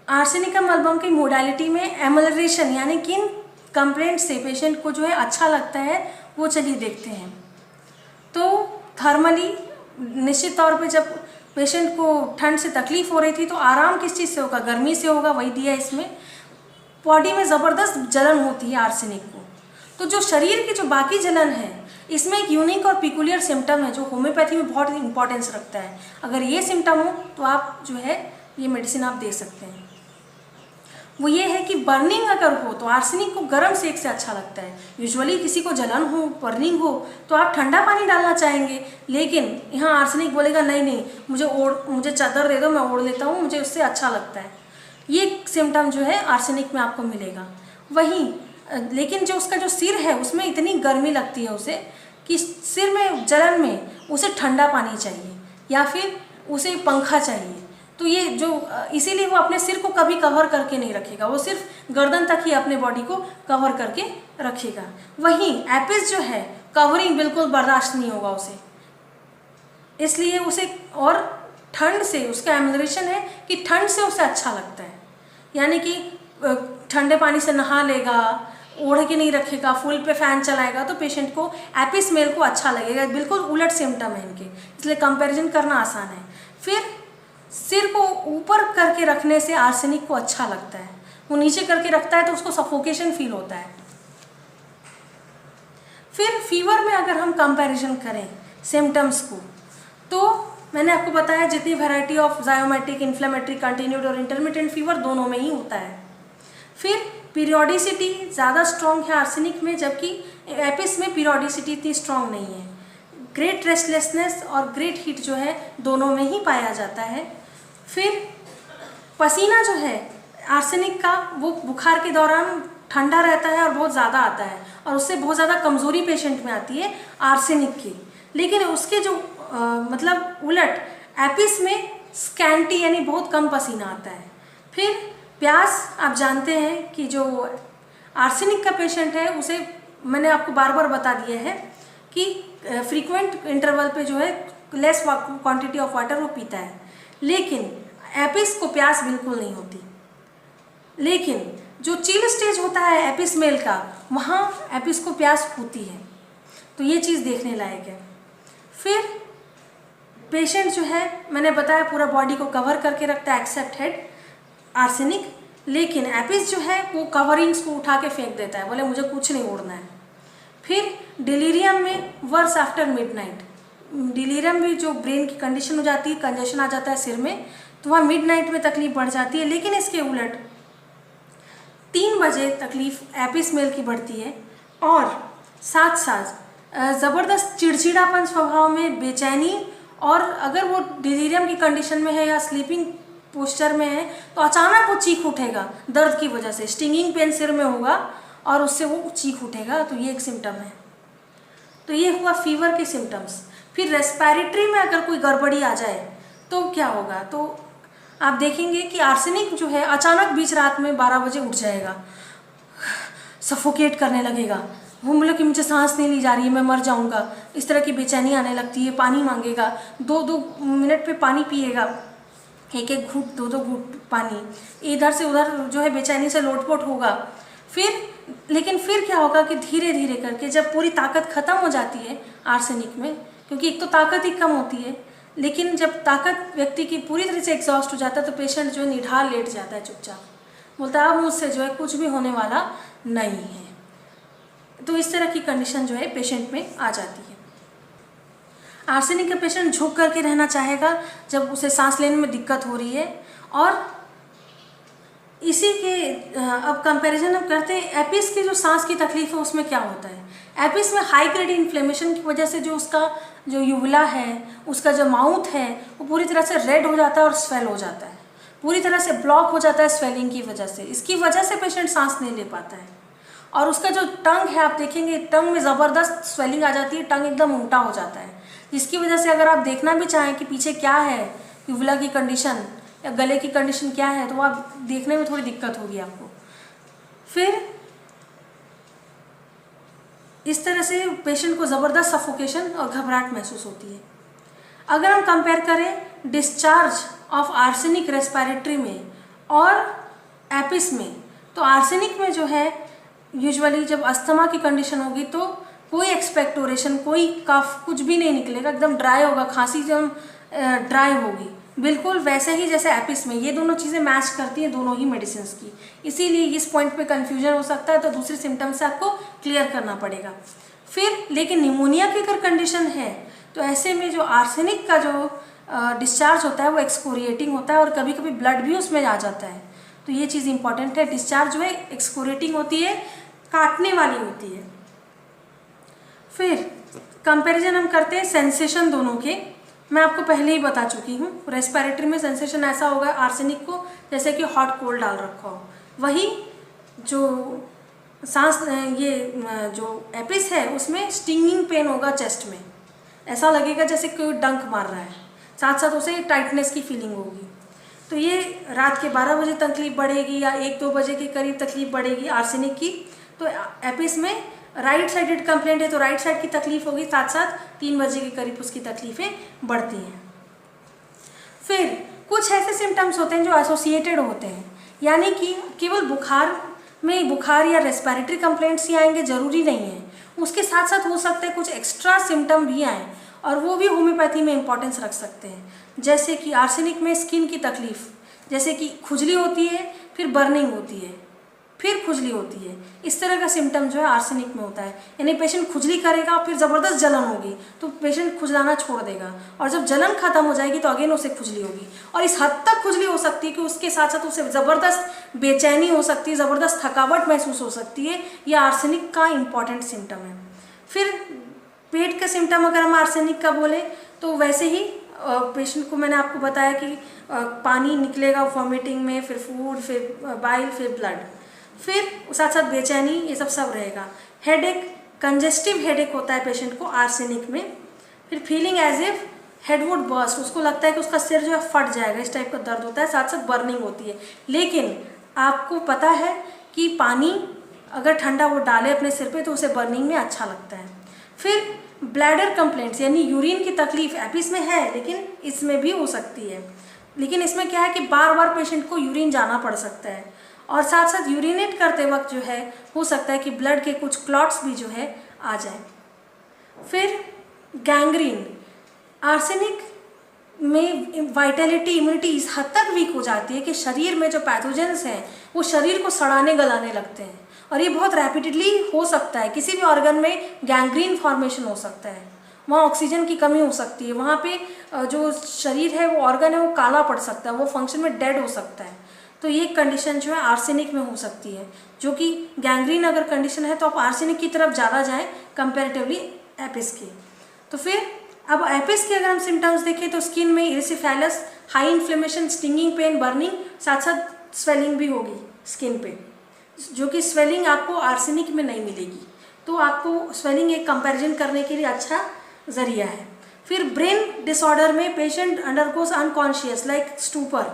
आर्सेनिकम एल्बम की मोडालिटी में एमलरेशन, यानी किन कंप्लेंट से पेशेंट को जो है अच्छा लगता है वो चलिए देखते हैं। तो थर्मली निश्चित तौर पे जब पेशेंट को ठंड से तकलीफ हो रही थी तो आराम किस चीज़ से होगा, गर्मी से होगा, वही दिया इसमें। बॉडी में ज़बरदस्त जलन होती है आर्सेनिक को, तो जो शरीर की जो बाकी जलन है इसमें एक यूनिक और पिकुलियर सिम्टम है जो होम्योपैथी में बहुत इंपॉर्टेंस रखता है। अगर ये सिम्टम हो तो आप जो है ये मेडिसिन आप दे सकते हैं। वो ये है कि बर्निंग अगर हो तो आर्सेनिक को गर्म सेक से अच्छा लगता है। यूजुअली किसी को जलन हो, बर्निंग हो तो आप ठंडा पानी डालना चाहेंगे, लेकिन यहाँ आर्सेनिक बोलेगा नहीं नहीं मुझे चादर दे दो, मैं ओढ़ लेता हूँ, मुझे उससे अच्छा लगता है। ये सिम्टम जो है आर्सेनिक में आपको मिलेगा। वहीं लेकिन जो उसका जो सिर है उसमें इतनी गर्मी लगती है उसे कि सिर में जलन में उसे ठंडा पानी चाहिए या फिर उसे पंखा चाहिए। तो ये जो इसीलिए वो अपने सिर को कभी कवर करके नहीं रखेगा, वो सिर्फ गर्दन तक ही अपने बॉडी को कवर करके रखेगा। वहीं एपिस जो है कवरिंग बिल्कुल बर्दाश्त नहीं होगा उसे, इसलिए उसे और ठंड से उसका एमलरेशन है कि ठंड से उसे अच्छा लगता है, यानी कि ठंडे पानी से नहा लेगा, ओढ़ के नहीं रखेगा, फुल पे फैन चलाएगा तो पेशेंट को एपिस मेल को अच्छा लगेगा। बिल्कुल उलट सिम्टम है इनके, इसलिए कंपैरिजन करना आसान है। फिर सिर को ऊपर करके रखने से आर्सेनिक को अच्छा लगता है, वो नीचे करके रखता है तो उसको सफोकेशन फील होता है। फिर फीवर में अगर हम कंपैरिजन करें सिम्टम्स को, तो मैंने आपको बताया जितनी वैरायटी ऑफ ज़ायोमेटिक, इन्फ्लेमेटरी, कंटिन्यूड और इंटरमिटेंट फीवर दोनों में ही होता है। फिर पीरियोडिसिटी ज़्यादा स्ट्रॉन्ग है आर्सेनिक में, जबकि एपिस में पीरियोडिसिटी इतनी स्ट्रॉन्ग नहीं है। ग्रेट रेस्टलेसनेस और ग्रेट हीट जो है दोनों में ही पाया जाता है। फिर पसीना जो है आर्सेनिक का वो बुखार के दौरान ठंडा रहता है और बहुत ज़्यादा आता है, और उससे बहुत ज़्यादा कमज़ोरी पेशेंट में आती है आर्सेनिक की। लेकिन उसके जो मतलब उलट एपिस में स्कैंटी यानी बहुत कम पसीना आता है। फिर प्यास, आप जानते हैं कि जो आर्सेनिक का पेशेंट है उसे मैंने आपको बार बार बता दिया है कि फ्रीक्वेंट इंटरवल पे जो है लेस क्वांटिटी ऑफ वाटर वो पीता है, लेकिन एपिस को प्यास बिल्कुल नहीं होती। लेकिन जो चिल स्टेज होता है एपिस मेल का, वहाँ एपिस को प्यास होती है। तो ये चीज़ देखने लायक है। फिर पेशेंट जो है, मैंने बताया पूरा बॉडी को कवर करके रखता है एक्सेप्ट हेड, आर्सेनिक, लेकिन एपिस जो है वो कवरिंग्स को उठा के फेंक देता है, बोले मुझे कुछ नहीं उड़ना है। फिर डिलीरियम में वर्स आफ्टर मिडनाइट, डिलीरियम भी जो ब्रेन की कंडीशन हो जाती है, कंजेशन आ जाता है सिर में, तो वहाँ मिडनाइट में तकलीफ बढ़ जाती है। लेकिन इसके उलट 3 बजे तकलीफ एपिस मेल की बढ़ती है और साथ साथ ज़बरदस्त चिड़चिड़ापन स्वभाव में, बेचैनी, और अगर वो डिलीरियम की कंडीशन में है या स्लीपिंग पोस्चर में है तो अचानक वो चीख उठेगा दर्द की वजह से, स्टिंगिंग पेन सिर में होगा और उससे वो चीख उठेगा। तो ये एक सिम्टम है। तो ये हुआ फीवर के सिम्टम्स। फिर रेस्पिरेटरी में अगर कोई गड़बड़ी आ जाए तो क्या होगा, तो आप देखेंगे कि आर्सेनिक जो है अचानक बीच रात में 12 बजे उठ जाएगा, सफोकेट करने लगेगा, वो बोले कि मुझे सांस नहीं ली जा रही है, मैं मर जाऊंगा, इस तरह की बेचैनी आने लगती है। पानी मांगेगा, 2-2 मिनट पे पानी पिएगा, 1-1 घूंट 2-2 घूंट पानी, इधर से उधर जो है बेचैनी से लोटपोट होगा। लेकिन फिर क्या होगा कि धीरे धीरे करके जब पूरी ताकत ख़त्म हो जाती है आर्सेनिक में, क्योंकि एक तो ताकत ही कम होती है, लेकिन जब ताकत व्यक्ति की पूरी तरह से एग्जॉस्ट हो जाता है तो पेशेंट जो है निढाल लेट जाता है चुपचाप, बोलता है अब मुझसे जो है कुछ भी होने वाला नहीं है। तो इस तरह की कंडीशन जो है पेशेंट में आ जाती है। आर्सेनिक का पेशेंट झुक करके रहना चाहेगा जब उसे सांस लेने में दिक्कत हो रही है। और इसी के अब कंपैरिजन हम करते हैं एपिस की जो सांस की तकलीफ है उसमें क्या होता है। एपिस में हाई ग्रेड इन्फ्लेमेशन की वजह से जो उसका जो यूवुला है, उसका जो माउथ है, वो पूरी तरह से रेड हो जाता है और स्वेल हो जाता है, पूरी तरह से ब्लॉक हो जाता है स्वेलिंग की वजह से। इसकी वजह से पेशेंट सांस नहीं ले पाता है। और उसका जो टंग है, आप देखेंगे टंग में ज़बरदस्त स्वेलिंग आ जाती है, टंग एकदम उल्टा हो जाता है, जिसकी वजह से अगर आप देखना भी चाहें कि पीछे क्या है, यूवुला की कंडीशन या गले की कंडीशन क्या है, तो आप देखने में थोड़ी दिक्कत होगी आपको। फिर इस तरह से पेशेंट को ज़बरदस्त सफोकेशन और घबराहट महसूस होती है। अगर हम कंपेयर करें डिस्चार्ज ऑफ आर्सेनिक रेस्पिरेटरी में और एपिस में, तो आर्सेनिक में जो है यूजुअली जब अस्थमा की कंडीशन होगी तो कोई एक्सपेक्टोरेशन, कोई कफ, कुछ भी नहीं निकलेगा, एकदम ड्राई होगा, खांसी एकदम ड्राई होगी, बिल्कुल वैसे ही जैसे एपिस में। ये दोनों चीज़ें मैच करती हैं दोनों ही मेडिसिन की, इसीलिए इस पॉइंट पे कंफ्यूजन हो सकता है, तो दूसरे सिम्टम्स से आपको क्लियर करना पड़ेगा। फिर लेकिन निमोनिया की अगर कंडीशन है तो ऐसे में जो आर्सेनिक का जो डिस्चार्ज होता है वो एक्सकोरिएटिंग होता है और कभी कभी ब्लड भी उसमें आ जाता है। तो ये चीज़ इंपॉर्टेंट है, डिस्चार्ज जो है एक्सकोरिएटिंग होती है, काटने वाली होती है। फिर कंपैरिजन हम करते हैं सेंसेशन दोनों के। मैं आपको पहले ही बता चुकी हूँ, रेस्पिरेटरी में सेंसेशन ऐसा होगा आर्सेनिक को जैसे कि हॉट कोल्ड डाल रखा हो। वही जो सांस ये जो एपिस है उसमें स्टिंगिंग पेन होगा चेस्ट में, ऐसा लगेगा जैसे कोई डंक मार रहा है, साथ साथ उसे टाइटनेस की फीलिंग होगी। तो ये रात के 12 बजे तकलीफ बढ़ेगी या 1-2 बजे के करीब तकलीफ बढ़ेगी आर्सेनिक की। तो एपिस में राइट साइडेड कंप्लेंट है तो राइट साइड की तकलीफ होगी, साथ साथ 3 बजे के करीब उसकी तकलीफ़ें बढ़ती हैं। फिर कुछ ऐसे सिम्टम्स होते हैं जो एसोसिएटेड होते हैं, यानी कि केवल बुखार या रेस्पिरेटरी कंप्लेंट्स ही आएंगे ज़रूरी नहीं है, उसके साथ साथ हो सकता है कुछ एक्स्ट्रा सिम्टम भी आएँ और वो भी होम्योपैथी में इंपॉर्टेंस रख सकते हैं। जैसे कि आर्सेनिक में स्किन की तकलीफ, जैसे कि खुजली होती है, फिर बर्निंग होती है, फिर खुजली होती है, इस तरह का सिम्टम जो है आर्सेनिक में होता है। यानी पेशेंट खुजली करेगा, फिर ज़बरदस्त जलन होगी तो पेशेंट खुजलाना छोड़ देगा, और जब जलन खत्म हो जाएगी तो अगेन उसे खुजली होगी, और इस हद तक खुजली हो सकती है कि उसके साथ साथ उसे ज़बरदस्त बेचैनी हो सकती है, ज़बरदस्त थकावट महसूस हो सकती है। यह आर्सेनिक का इम्पॉर्टेंट सिम्टम है। फिर पेट का सिम्टम अगर हम आर्सेनिक का बोले तो वैसे ही पेशेंट को मैंने आपको बताया कि पानी निकलेगा वॉमिटिंग में, फिर फूड, फिर बाइल, फिर ब्लड, फिर साथ साथ बेचैनी, ये सब रहेगा। हेडेक, कंजेस्टिव हेडेक होता है पेशेंट को आर्सेनिक में। फिर feeling as if head would burst, उसको लगता है कि उसका सिर जो है फट जाएगा, इस टाइप का दर्द होता है, साथ साथ बर्निंग होती है। लेकिन आपको पता है कि पानी अगर ठंडा वो डाले अपने सिर पे तो उसे बर्निंग में अच्छा लगता है। फिर ब्लैडर कंप्लेंट्स यानी यूरिन की तकलीफ एपिस में है, लेकिन इसमें भी हो सकती है। लेकिन इसमें क्या है कि बार बार पेशेंट को यूरिन जाना पड़ सकता है, और साथ साथ यूरिनेट करते वक्त जो है हो सकता है कि ब्लड के कुछ क्लॉट्स भी जो है आ जाए। फिर गैंग्रीन, आर्सेनिक में वाइटलिटी इम्यूनिटी इस हद तक वीक हो जाती है कि शरीर में जो पैथोजेंस हैं वो शरीर को सड़ाने गलाने लगते हैं, और ये बहुत रैपिडली हो सकता है। किसी भी ऑर्गन में गैंग्रीन फॉर्मेशन हो सकता है, वहाँ ऑक्सीजन की कमी हो सकती है, वहाँ पे जो शरीर है वो ऑर्गन है वो काला पड़ सकता है, वो फंक्शन में डेड हो सकता है। तो ये कंडीशन जो है आर्सेनिक में हो सकती है, जो कि गैंग्रीन अगर कंडीशन है तो आप आर्सेनिक की तरफ ज़्यादा जाएँ कंपेरेटिवली एपिस के। तो फिर अब एपिस के अगर हम सिम्टम्स देखें तो स्किन में erysipelas, high inflammation, stinging pain, burning, साथ साथ स्वेलिंग भी होगी स्किन पे, जो कि स्वेलिंग आपको आर्सेनिक में नहीं मिलेगी। तो आपको स्वेलिंग एक कंपैरिजन करने के लिए अच्छा जरिया है। फिर ब्रेन डिसऑर्डर में patient undergoes unconscious like stupor,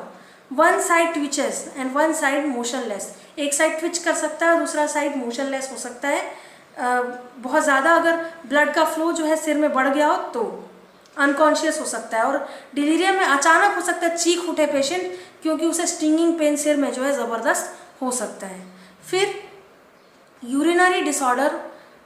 one side twitches and one side motionless, एक साइड ट्विच कर सकता है और दूसरा साइड मोशनलेस हो सकता है। बहुत ज़्यादा अगर ब्लड का फ्लो जो है सिर में बढ़ गया हो तो अनकॉन्शियस हो सकता है, और डिलीरियम में अचानक हो सकता है चीख उठे पेशेंट, क्योंकि उसे स्टिंगिंग पेन सिर में जो है ज़बरदस्त हो सकता है। फिर यूरिनरी डिसऑर्डर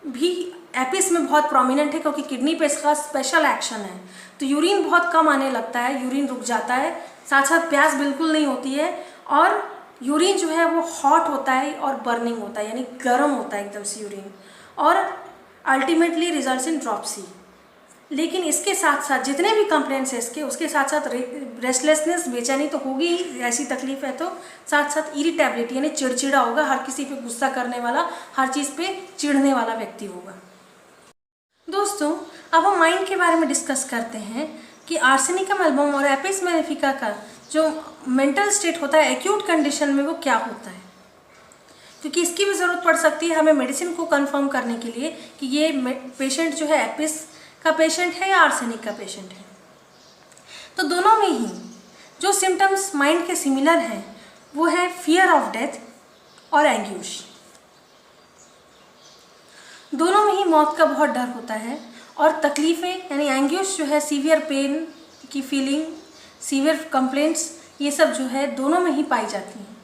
भी एपिस में बहुत प्रोमिनेंट है, क्योंकि किडनी पे इसका स्पेशल एक्शन है। तो यूरिन बहुत कम आने लगता है, यूरिन रुक जाता है, साथ साथ प्यास बिल्कुल नहीं होती है, और यूरिन जो है वो हॉट होता है और बर्निंग होता है, यानी गर्म होता है एकदम से यूरिन, और अल्टीमेटली रिजल्ट्स इन ड्रॉप्सी। लेकिन इसके साथ साथ जितने भी कंप्लेंट्स हैं इसके, उसके साथ साथ रेस्टलेसनेस, बेचैनी तो होगी ही, ऐसी तकलीफ है तो साथ साथ इरिटेबिलिटी यानी चिड़चिड़ा होगा, हर किसी पे गुस्सा करने वाला, हर चीज़ पे चिढ़ने वाला व्यक्ति होगा। दोस्तों, अब हम माइंड के बारे में डिस्कस करते हैं कि आर्सेनिकम एल्बम और एपिस मेलेफिका का जो मेंटल स्टेट होता है एक्यूट कंडीशन में वो क्या होता है, क्योंकि इसकी भी ज़रूरत पड़ सकती है हमें मेडिसिन को कंफर्म करने के लिए कि ये पेशेंट जो है एपिस का पेशेंट है या आर्सेनिक का पेशेंट है। तो दोनों में ही जो सिम्टम्स माइंड के सिमिलर हैं वो है फियर ऑफ डेथ और एंग्यूश। दोनों में ही मौत का बहुत डर होता है, और तकलीफ़ें यानी एंग्यूश जो है सीवियर पेन की फीलिंग, सीवियर कंप्लेंट्स, ये सब जो है दोनों में ही पाई जाती हैं।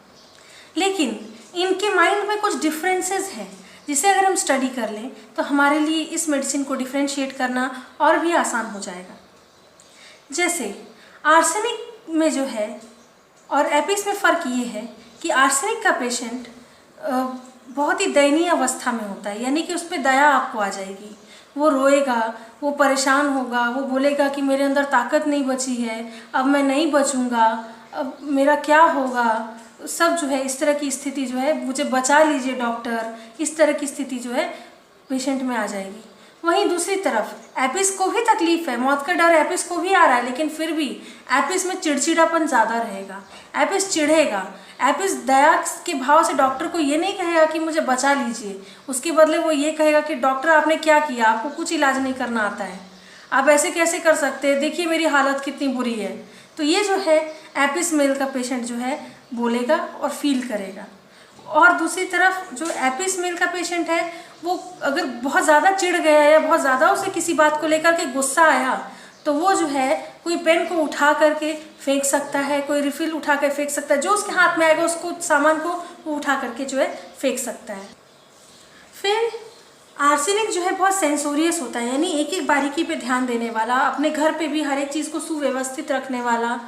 लेकिन इनके माइंड में कुछ डिफरेंसेस हैं जिसे अगर हम स्टडी कर लें तो हमारे लिए इस मेडिसिन को डिफ्रेंशिएट करना और भी आसान हो जाएगा। जैसे आर्सेनिक में जो है और एपिस में फ़र्क ये है कि आर्सेनिक का पेशेंट बहुत ही दयनीय अवस्था में होता है, यानी कि उस पर दया आपको आ जाएगी, वो रोएगा, वो परेशान होगा, वो बोलेगा कि मेरे अंदर ताकत नहीं बची है, अब मैं नहीं बचूंगा, अब मेरा क्या होगा, सब जो है इस तरह की स्थिति जो है, मुझे बचा लीजिए डॉक्टर, इस तरह की स्थिति जो है पेशेंट में आ जाएगी। वहीं दूसरी तरफ एपिस को भी तकलीफ है, मौत का डर एपिस को भी आ रहा है, लेकिन फिर भी एपिस में चिड़चिड़ापन ज़्यादा रहेगा, एपिस चिढ़ेगा, एपिस दया के भाव से डॉक्टर को ये नहीं कहेगा कि मुझे बचा लीजिए, उसके बदले वो ये कहेगा कि डॉक्टर आपने क्या किया, आपको कुछ इलाज नहीं करना आता है, आप ऐसे कैसे कर सकते हैं, देखिए मेरी हालत कितनी बुरी है। तो ये जो है एपिस मेल का पेशेंट जो है बोलेगा और फील करेगा। और दूसरी तरफ जो एपिस मेल का पेशेंट है वो अगर बहुत ज़्यादा चिढ़ गया या बहुत ज़्यादा उसे किसी बात को लेकर के गुस्सा आया तो वो जो है कोई पेन को उठा करके फेंक सकता है, कोई रिफिल उठा कर फेंक सकता है, जो उसके हाथ में आएगा उसको सामान को वो उठा करके जो है फेंक सकता है। फिर आर्सेनिक जो है बहुत सेंसोरियस होता है, यानी एक एक बारीकी पे ध्यान देने वाला, अपने घर पे भी हर एक चीज़ को सुव्यवस्थित रखने वाला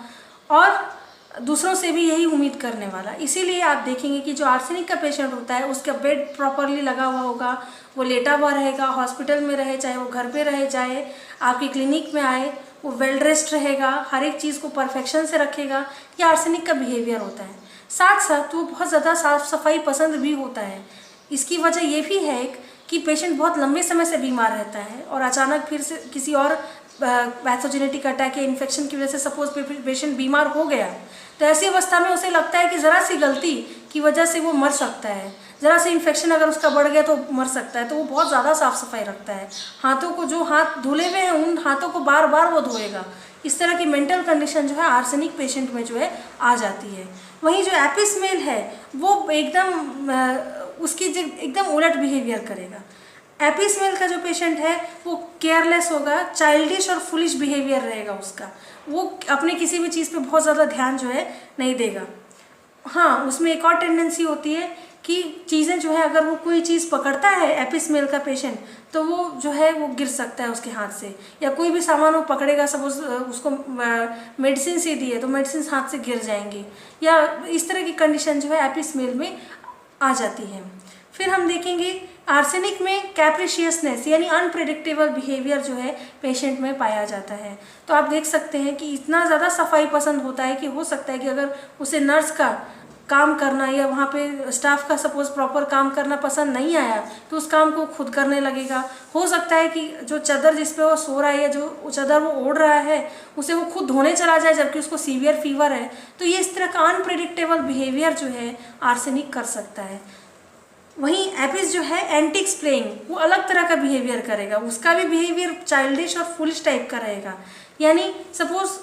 और दूसरों से भी यही उम्मीद करने वाला। इसीलिए आप देखेंगे कि जो आर्सेनिक का पेशेंट होता है उसका बेड प्रॉपरली लगा हुआ होगा, वो लेटा हुआ रहेगा, हॉस्पिटल में रहे चाहे वो घर पे रहे चाहे आपकी क्लिनिक में आए, वो वेल ड्रेस्ड रहेगा, हर एक चीज़ को परफेक्शन से रखेगा। ये आर्सेनिक का बिहेवियर होता है। साथ साथ वो बहुत ज़्यादा साफ़ सफाई पसंद भी होता है। इसकी वजह ये भी है कि पेशेंट बहुत लंबे समय से बीमार रहता है और अचानक फिर से किसी और पैथोजेनेटिक अटैक या इन्फेक्शन की वजह से सपोज पेशेंट बीमार हो गया तो ऐसी अवस्था में उसे लगता है कि ज़रा सी गलती की वजह से वो मर सकता है, ज़रा सी इन्फेक्शन अगर उसका बढ़ गया तो मर सकता है, तो वो बहुत ज़्यादा साफ़ सफाई रखता है। हाथों को, जो हाथ धुले हुए हैं उन हाथों को बार बार वो धोएगा। इस तरह की मेंटल कंडीशन जो है आर्सेनिक पेशेंट में जो है आ जाती है। वहीं जो एपिस मेल है वो एकदम उसकी एकदम उलट बिहेवियर करेगा। एपिसमेल का जो पेशेंट है वो केयरलेस होगा, चाइल्डिश और फुलिश बिहेवियर रहेगा उसका, वो अपने किसी भी चीज़ पे बहुत ज़्यादा ध्यान जो है नहीं देगा। हाँ, उसमें एक और टेंडेंसी होती है कि चीज़ें जो है, अगर वो कोई चीज़ पकड़ता है एपिसमेल का पेशेंट, तो वो जो है वो गिर सकता है उसके हाथ से, या कोई भी सामान वो पकड़ेगा, सपोज उसको मेडिसिन से दी है तो मेडिसिन हाथ से गिर जाएंगी, या इस तरह की कंडीशन जो है एपिसमेल में आ जाती है। फिर हम देखेंगे आर्सेनिक में कैप्रिशियसनेस यानी अनप्रेडिक्टेबल बिहेवियर जो है पेशेंट में पाया जाता है। तो आप देख सकते हैं कि इतना ज़्यादा सफाई पसंद होता है कि हो सकता है कि अगर उसे नर्स का काम करना या वहाँ पे स्टाफ का सपोज प्रॉपर काम करना पसंद नहीं आया तो उस काम को खुद करने लगेगा। हो सकता है कि जो चादर जिस पे वो सो रहा है या जो चादर वो ओढ़ रहा है उसे वो खुद धोने चला जाए जबकि उसको सीवियर फीवर है। तो ये इस तरह का अनप्रेडिक्टेबल बिहेवियर जो है आर्सेनिक कर सकता है। वहीं एपिस जो है एंटी एक्सप्लेइंग, वो अलग तरह का बिहेवियर करेगा, उसका भी बिहेवियर चाइल्डिश और फुलिश टाइप का रहेगा। यानी सपोज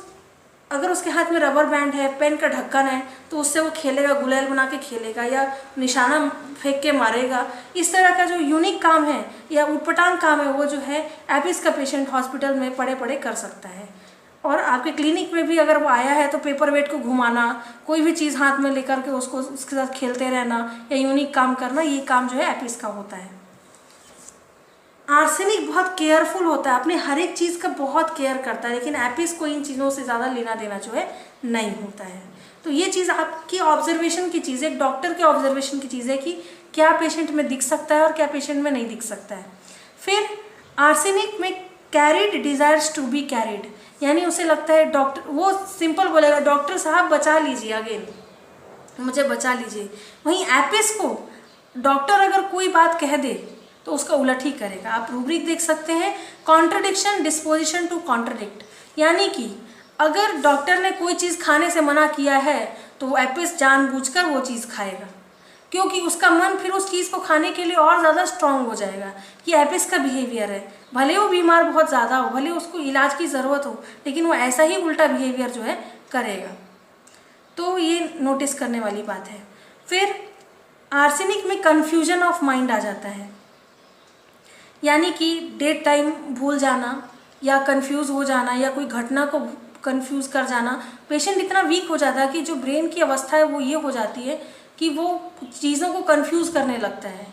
अगर उसके हाथ में रबर बैंड है, पेन का ढक्कन है, तो उससे वो खेलेगा, गुलेल बना के खेलेगा या निशाना फेंक के मारेगा। इस तरह का जो यूनिक काम है या उटपटांग काम है वो जो है एपिस का पेशेंट हॉस्पिटल में पड़े पड़े कर सकता है। और आपके क्लिनिक में भी अगर वो आया है तो पेपर वेट को घुमाना, कोई भी चीज़ हाथ में लेकर के उसको उसके साथ खेलते रहना या यूनिक काम करना, ये काम जो है एपिस का होता है। आर्सेनिक बहुत केयरफुल होता है, अपने हर एक चीज़ का बहुत केयर करता है, लेकिन एपिस को इन चीज़ों से ज़्यादा लेना देना जो है नहीं होता है। तो ये चीज़ आपकी ऑब्जर्वेशन की चीज़ है, डॉक्टर के ऑब्जर्वेशन की चीज़ है कि क्या पेशेंट में दिख सकता है और क्या पेशेंट में नहीं दिख सकता है। फिर आर्सेनिक में carried desires to be carried, यानी उसे लगता है डॉक्टर, वो सिंपल बोलेगा डॉक्टर साहब बचा लीजिए, अगेन मुझे बचा लीजिए। वहीं एपिस को डॉक्टर अगर कोई बात कह दे तो उसका उलट ही करेगा। आप रूब्रिक देख सकते हैं, कॉन्ट्रडिक्शन डिस्पोजिशन टू कॉन्ट्रडिक्ट, यानी कि अगर डॉक्टर ने कोई चीज़ खाने से मना किया है तो एपिस जानबूझकर वो चीज़ खाएगा, क्योंकि उसका मन फिर उस चीज़ को खाने के लिए और ज़्यादा स्ट्रांग हो जाएगा। कि एपिस का बिहेवियर है, भले वो बीमार बहुत ज़्यादा हो, भले उसको इलाज की ज़रूरत हो, लेकिन वो ऐसा ही उल्टा बिहेवियर जो है करेगा। तो ये नोटिस करने वाली बात है। फिर आर्सेनिक में कन्फ्यूजन ऑफ माइंड आ जाता है, यानी कि डेट टाइम भूल जाना या कंफ्यूज हो जाना या कोई घटना को कंफ्यूज कर जाना। पेशेंट इतना वीक हो जाता है कि जो ब्रेन की अवस्था है वो ये हो जाती है कि वो चीज़ों को कंफ्यूज करने लगता है।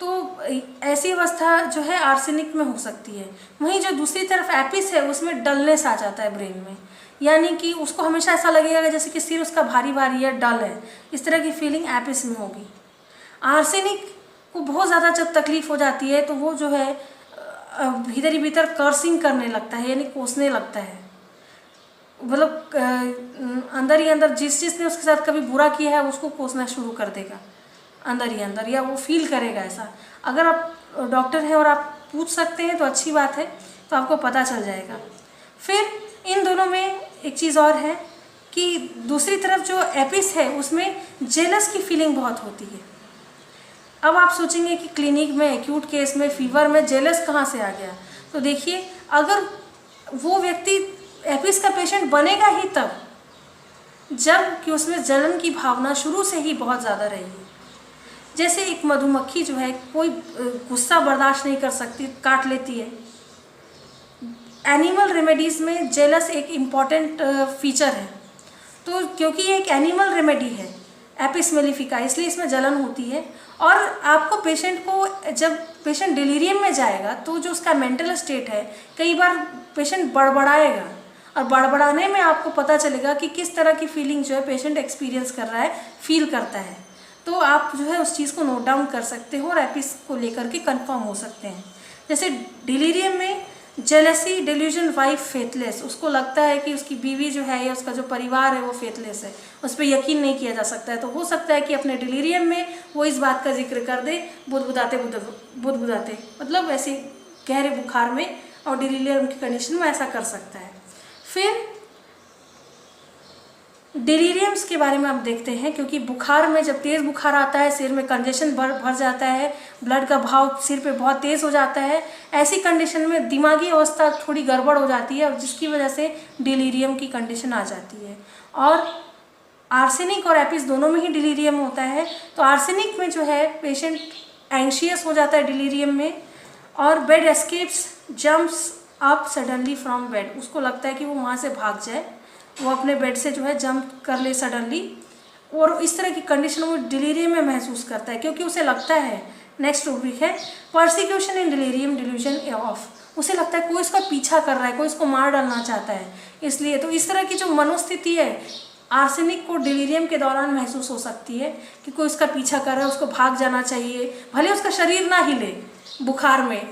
तो ऐसी अवस्था जो है आर्सेनिक में हो सकती है। वहीं जो दूसरी तरफ एपिस है उसमें डलनेस आ जाता है ब्रेन में, यानी कि उसको हमेशा ऐसा लगेगा जैसे कि सिर उसका भारी भारी है, डल है, इस तरह की फीलिंग एपिस में होगी। आर्सेनिक को बहुत ज़्यादा जब तकलीफ़ हो जाती है तो वो जो है भीतर ही भीतर कर्सिंग करने लगता है, यानी कोसने लगता है। मतलब अंदर ही अंदर जिसने उसके साथ कभी बुरा किया है उसको कोसना शुरू कर देगा अंदर ही अंदर, या वो फील करेगा ऐसा। अगर आप डॉक्टर हैं और आप पूछ सकते हैं तो अच्छी बात है, तो आपको पता चल जाएगा। फिर इन दोनों में एक चीज़ और है कि दूसरी तरफ जो एपिस है उसमें जेलस की फीलिंग बहुत होती है। अब आप सोचेंगे कि क्लिनिक में एक्यूट केस में फीवर में जेलस कहाँ से आ गया, तो देखिए अगर वो व्यक्ति एपिस का पेशेंट बनेगा ही तब जब कि उसमें जलन की भावना शुरू से ही बहुत ज़्यादा रहेगी। जैसे एक मधुमक्खी जो है कोई गुस्सा बर्दाश्त नहीं कर सकती, काट लेती है। एनिमल रेमेडीज़ में जेलस एक इम्पॉर्टेंट फीचर है। तो क्योंकि ये एक एनिमल रेमेडी है एपिस मेलिफिका, इसलिए इसमें जलन होती है। और आपको पेशेंट को जब पेशेंट डिलीरियम में जाएगा तो जो उसका मेंटल स्टेट है, कई बार पेशेंट बड़बड़ाएगा और बड़बड़ाने में आपको पता चलेगा कि किस तरह की फीलिंग जो है पेशेंट एक्सपीरियंस कर रहा है, फील करता है। तो आप जो है उस चीज़ को नोट डाउन कर सकते हो और एपिस को लेकर के कंफर्म हो सकते हैं। जैसे डिलीरियम में जेलसी डिल्यूजन वाइफ फेथलेस, उसको लगता है कि उसकी बीवी जो है या उसका जो परिवार है वो फेथलेस है, उस पर यकीन नहीं किया जा सकता है। तो हो सकता है कि अपने डिलीरियम में वो इस बात का जिक्र कर दे बुदबुदाते, मतलब ऐसे गहरे बुखार में और डिलीरियम की कंडीशन में ऐसा कर सकता है। फिर डिलीरियम्स के बारे में आप देखते हैं, क्योंकि बुखार में जब तेज़ बुखार आता है सिर में कंजेशन भर जाता है, ब्लड का बहाव सिर पे बहुत तेज़ हो जाता है। ऐसी कंडीशन में दिमागी अवस्था थोड़ी गड़बड़ हो जाती है और जिसकी वजह से डिलीरियम की कंडीशन आ जाती है। और आर्सेनिक और एपिस दोनों में ही डिलीरियम होता है। तो आर्सेनिक में जो है पेशेंट एंशियस हो जाता है डिलीरियम में, और bed escapes jumps up suddenly from bed, उसको लगता है कि वो वहाँ से भाग जाए, वो अपने बेड से जो है जंप कर ले सडनली, और इस तरह की कंडीशन वो डिलीरियम में महसूस करता है, क्योंकि उसे लगता है, नेक्स्ट टॉपिक है persecution in delirium delusion of, उसे लगता है कोई इसका पीछा कर रहा है, कोई इसको मार डालना चाहता है, इसलिए तो इस तरह की जो मनोस्थिति है आर्सेनिक को डिलीरियम के दौरान महसूस हो सकती है कि कोई उसका पीछा कर रहा है, उसको भाग जाना चाहिए, भले उसका शरीर ना हिले बुखार में,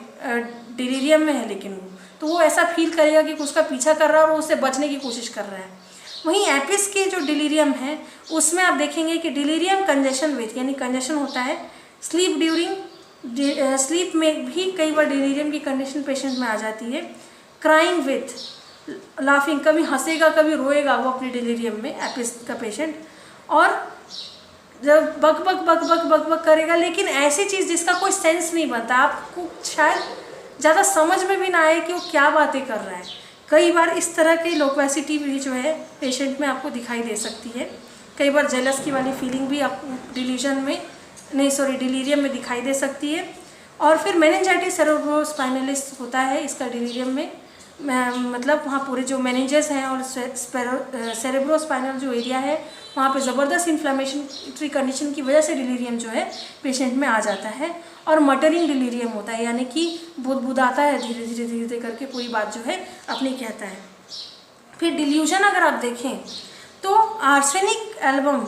डिलीरियम में है, लेकिन तो वो ऐसा फील करेगा कि उसका पीछा कर रहा है और वो उससे बचने की कोशिश कर रहा है। वहीं एपिस के जो डिलीरियम है उसमें आप देखेंगे कि डिलीरियम कंजेशन विथ, यानी कंजेशन होता है स्लीप ड्यूरिंग, स्लीप में भी कई बार डिलीरियम की कंडीशन पेशेंट में आ जाती है। क्राइंग विथ, लाफिंग, कभी हंसेगा कभी रोएगा वो अपने डिलीरियम में एपिस का पेशेंट, और जब बक बक बक बक बक बक करेगा, लेकिन ऐसी चीज़ जिसका कोई सेंस नहीं बनता, आपको शायद ज़्यादा समझ में भी ना आए कि वो क्या बातें कर रहा है। कई बार इस तरह की लोक्वेसिटी भी जो है पेशेंट में आपको दिखाई दे सकती है। कई बार जेलस की वाली फीलिंग भी आपको डिलीरियम में दिखाई दे सकती है। और फिर मेनिंजाइटिस सेरेब्रोस्पाइनलिस होता है इसका डिलीरियम में, मतलब वहाँ पूरे जो मेनिंजेस हैं और सेरेब्रोस्पाइनल जो एरिया है वहाँ पे ज़बरदस्त इन्फ्लेमेशनरी कंडीशन की वजह से डिलीरियम जो है पेशेंट में आ जाता है। और मटरिंग डिलीरियम होता है, यानी कि बुदबुदाता है, धीरे धीरे धीरे धीरे करके पूरी बात जो है अपनी कहता है। फिर डिल्यूजन अगर आप देखें तो आर्सेनिक एल्बम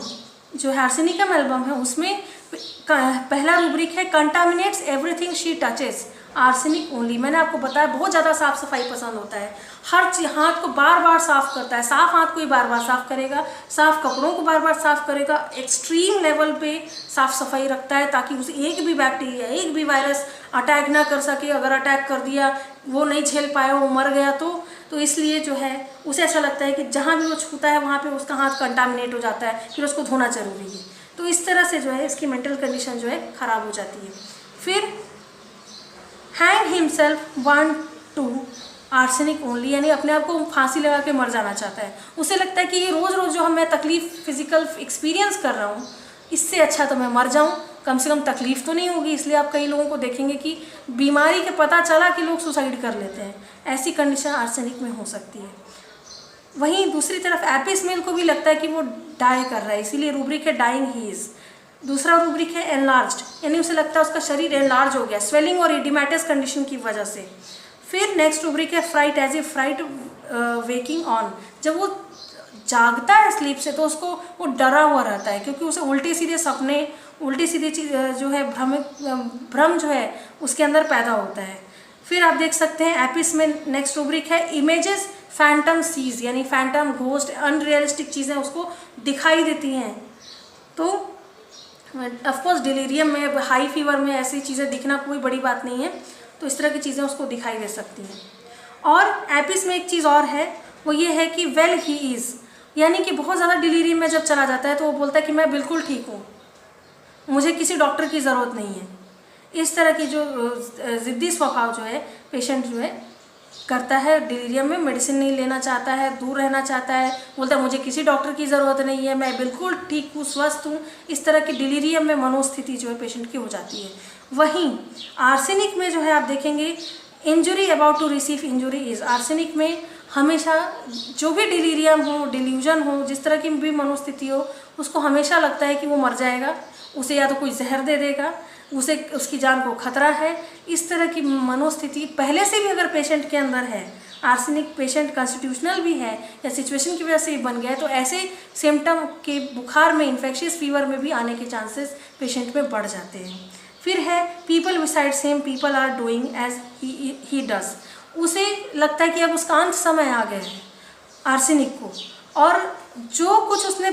जो है, आर्सेनिकम एल्बम है, उसमें पहला रूब्रिक है contaminates everything she touches arsenic only. मैंने आपको बताया बहुत ज़्यादा साफ़ सफाई पसंद होता है, हर चीज हाथ को बार बार साफ़ करता है, साफ़ हाथ को ही बार बार साफ़ करेगा, साफ़ कपड़ों को बार बार साफ़ करेगा, एक्सट्रीम लेवल पे साफ़ सफाई रखता है ताकि उसे एक भी बैक्टीरिया, एक भी वायरस अटैक ना कर सके। अगर अटैक कर दिया, वो नहीं झेल पाया, वो मर गया, तो इसलिए जो है उसे ऐसा लगता है कि जहाँ भी वो छूता है वहाँ पे उसका हाथ कंटामिनेट हो जाता है, फिर उसको धोना जरूरी है। तो इस तरह से जो है इसकी मेंटल कंडीशन जो है ख़राब हो जाती है। फिर hang himself want to arsenic only, यानी अपने आप को फांसी लगा के मर जाना चाहता है। उसे लगता है कि ये रोज़ रोज़ जो मैं तकलीफ़ फिजिकल एक्सपीरियंस कर रहा हूँ, इससे अच्छा तो मैं मर जाऊँ, कम से कम तकलीफ़ तो नहीं होगी। इसलिए आप कई लोगों को देखेंगे कि बीमारी के पता चला कि लोग सुसाइड कर लेते हैं, ऐसी कंडीशन आर्सेनिक में हो सकती है। वहीं दूसरी तरफ एपिस मेल को भी लगता है कि वो डाई कर रहा है, इसीलिए रूब्रिक है डाइंग ही इज़। दूसरा रूब्रिक है एनलार्ज्ड, यानी उसे लगता है उसका शरीर एनलार्ज हो गया, स्वेलिंग और इडिमेटस कंडीशन की वजह से। फिर नेक्स्ट रूब्रिक है fright, as a fright waking on, जब वो जागता है स्लीप से तो उसको वो डरा हुआ रहता है, क्योंकि उसे उल्टे सीधे सपने, उल्टी सीधी चीज जो है भ्रम जो है उसके अंदर पैदा होता है। फिर आप देख सकते हैं एपिस में नेक्स्ट रूब्रिक है इमेजेस फैंटम सीज, यानी फैंटम, घोस्ट, अनरियलिस्टिक चीज़ें उसको दिखाई देती हैं। तो ऑफकोर्स डिलीरियम में, हाई फीवर में ऐसी चीज़ें दिखना कोई बड़ी बात नहीं है, तो इस तरह की चीज़ें उसको दिखाई दे सकती हैं। और एपिस में एक चीज़ और है, वो ये है कि वेल ही इज़, यानी कि बहुत ज़्यादा डिलीरियम में जब चला जाता है तो वो बोलता है कि मैं बिल्कुल ठीक हूँ, मुझे किसी डॉक्टर की ज़रूरत नहीं है। इस तरह की जो ज़िद्दी स्वभाव जो है पेशेंट जो है करता है डिलीरियम में, मेडिसिन नहीं लेना चाहता है, दूर रहना चाहता है, बोलता है मुझे किसी डॉक्टर की ज़रूरत नहीं है, मैं बिल्कुल ठीक हूँ, स्वस्थ हूँ। इस तरह की डिलीरियम में मनोस्थिति जो है पेशेंट की हो जाती है। वहीं आर्सेनिक में जो है आप देखेंगे injury about to receive injury is, arsenic में हमेशा जो भी डिलीरियम हो, डिल्यूजन हो, जिस तरह की भी मनोस्थिति हो, उसको हमेशा लगता है कि वो मर जाएगा, उसे या तो कोई जहर दे देगा, उसे उसकी जान को खतरा है। इस तरह की मनोस्थिति पहले से भी अगर पेशेंट के अंदर है, आर्सेनिक पेशेंट कॉन्स्टिट्यूशनल भी है या सिचुएशन की वजह से बन गया है, तो ऐसे सिम्टम के बुखार में, इन्फेक्शियस फीवर में भी आने के चांसेस पेशेंट में बढ़ जाते हैं। फिर है people beside same people are doing as he does, उसे लगता है कि अब उसका अंत समय आ गया है आर्सेनिक को, और जो कुछ उसने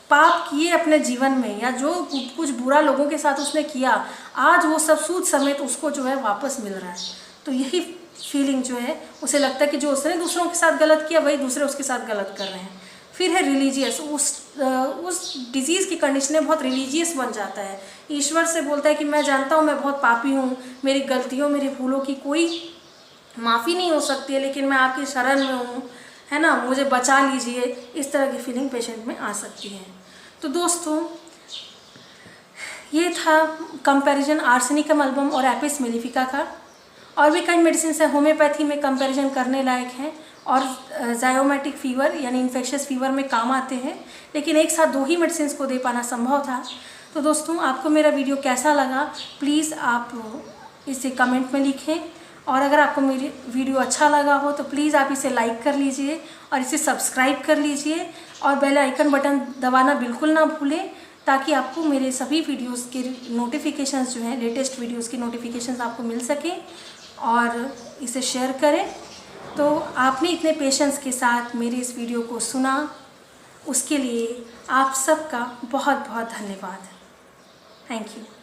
पाप किए अपने जीवन में या जो कुछ बुरा लोगों के साथ उसने किया, आज वो सब सूद समेत उसको जो है वापस मिल रहा है। तो यही फीलिंग जो है उसे लगता है कि जो उसने दूसरों के साथ गलत किया वही दूसरे उसके साथ गलत कर रहे हैं। फिर है रिलीजियस, उस डिजीज़ की कंडीशन में बहुत रिलीजियस बन जाता है, ईश्वर से बोलता है कि मैं जानता हूँ मैं बहुत पापी हूँ, मेरी गलतियों, मेरी भूलों की कोई माफ़ी नहीं हो सकती है, लेकिन मैं आपकी शरण में हूँ, है ना, मुझे बचा लीजिए। इस तरह की फीलिंग पेशेंट में आ सकती है। तो दोस्तों ये था कंपैरिजन आर्सेनिकम एल्बम और एपिस मेलिफिका का। और भी कई मेडिसिन है होम्योपैथी में कंपैरिजन करने लायक हैं और ज़ायोमेटिक फीवर यानी इन्फेक्शियस फीवर में काम आते हैं, लेकिन एक साथ 2 ही मेडिसिन को दे पाना संभव था। तो दोस्तों, आपको मेरा वीडियो कैसा लगा प्लीज़ आप इसे कमेंट में लिखें, और अगर आपको मेरी वीडियो अच्छा लगा हो तो प्लीज़ आप इसे लाइक कर लीजिए और इसे सब्सक्राइब कर लीजिए और बेल आइकन बटन दबाना बिल्कुल ना भूलें, ताकि आपको मेरे सभी वीडियोस के नोटिफिकेशंस जो हैं, लेटेस्ट वीडियोस की नोटिफिकेशंस आपको मिल सकें। और इसे शेयर करें। तो आपने इतने पेशेंस के साथ मेरे इस वीडियो को सुना, उसके लिए आप सबका बहुत बहुत धन्यवाद। Thank you.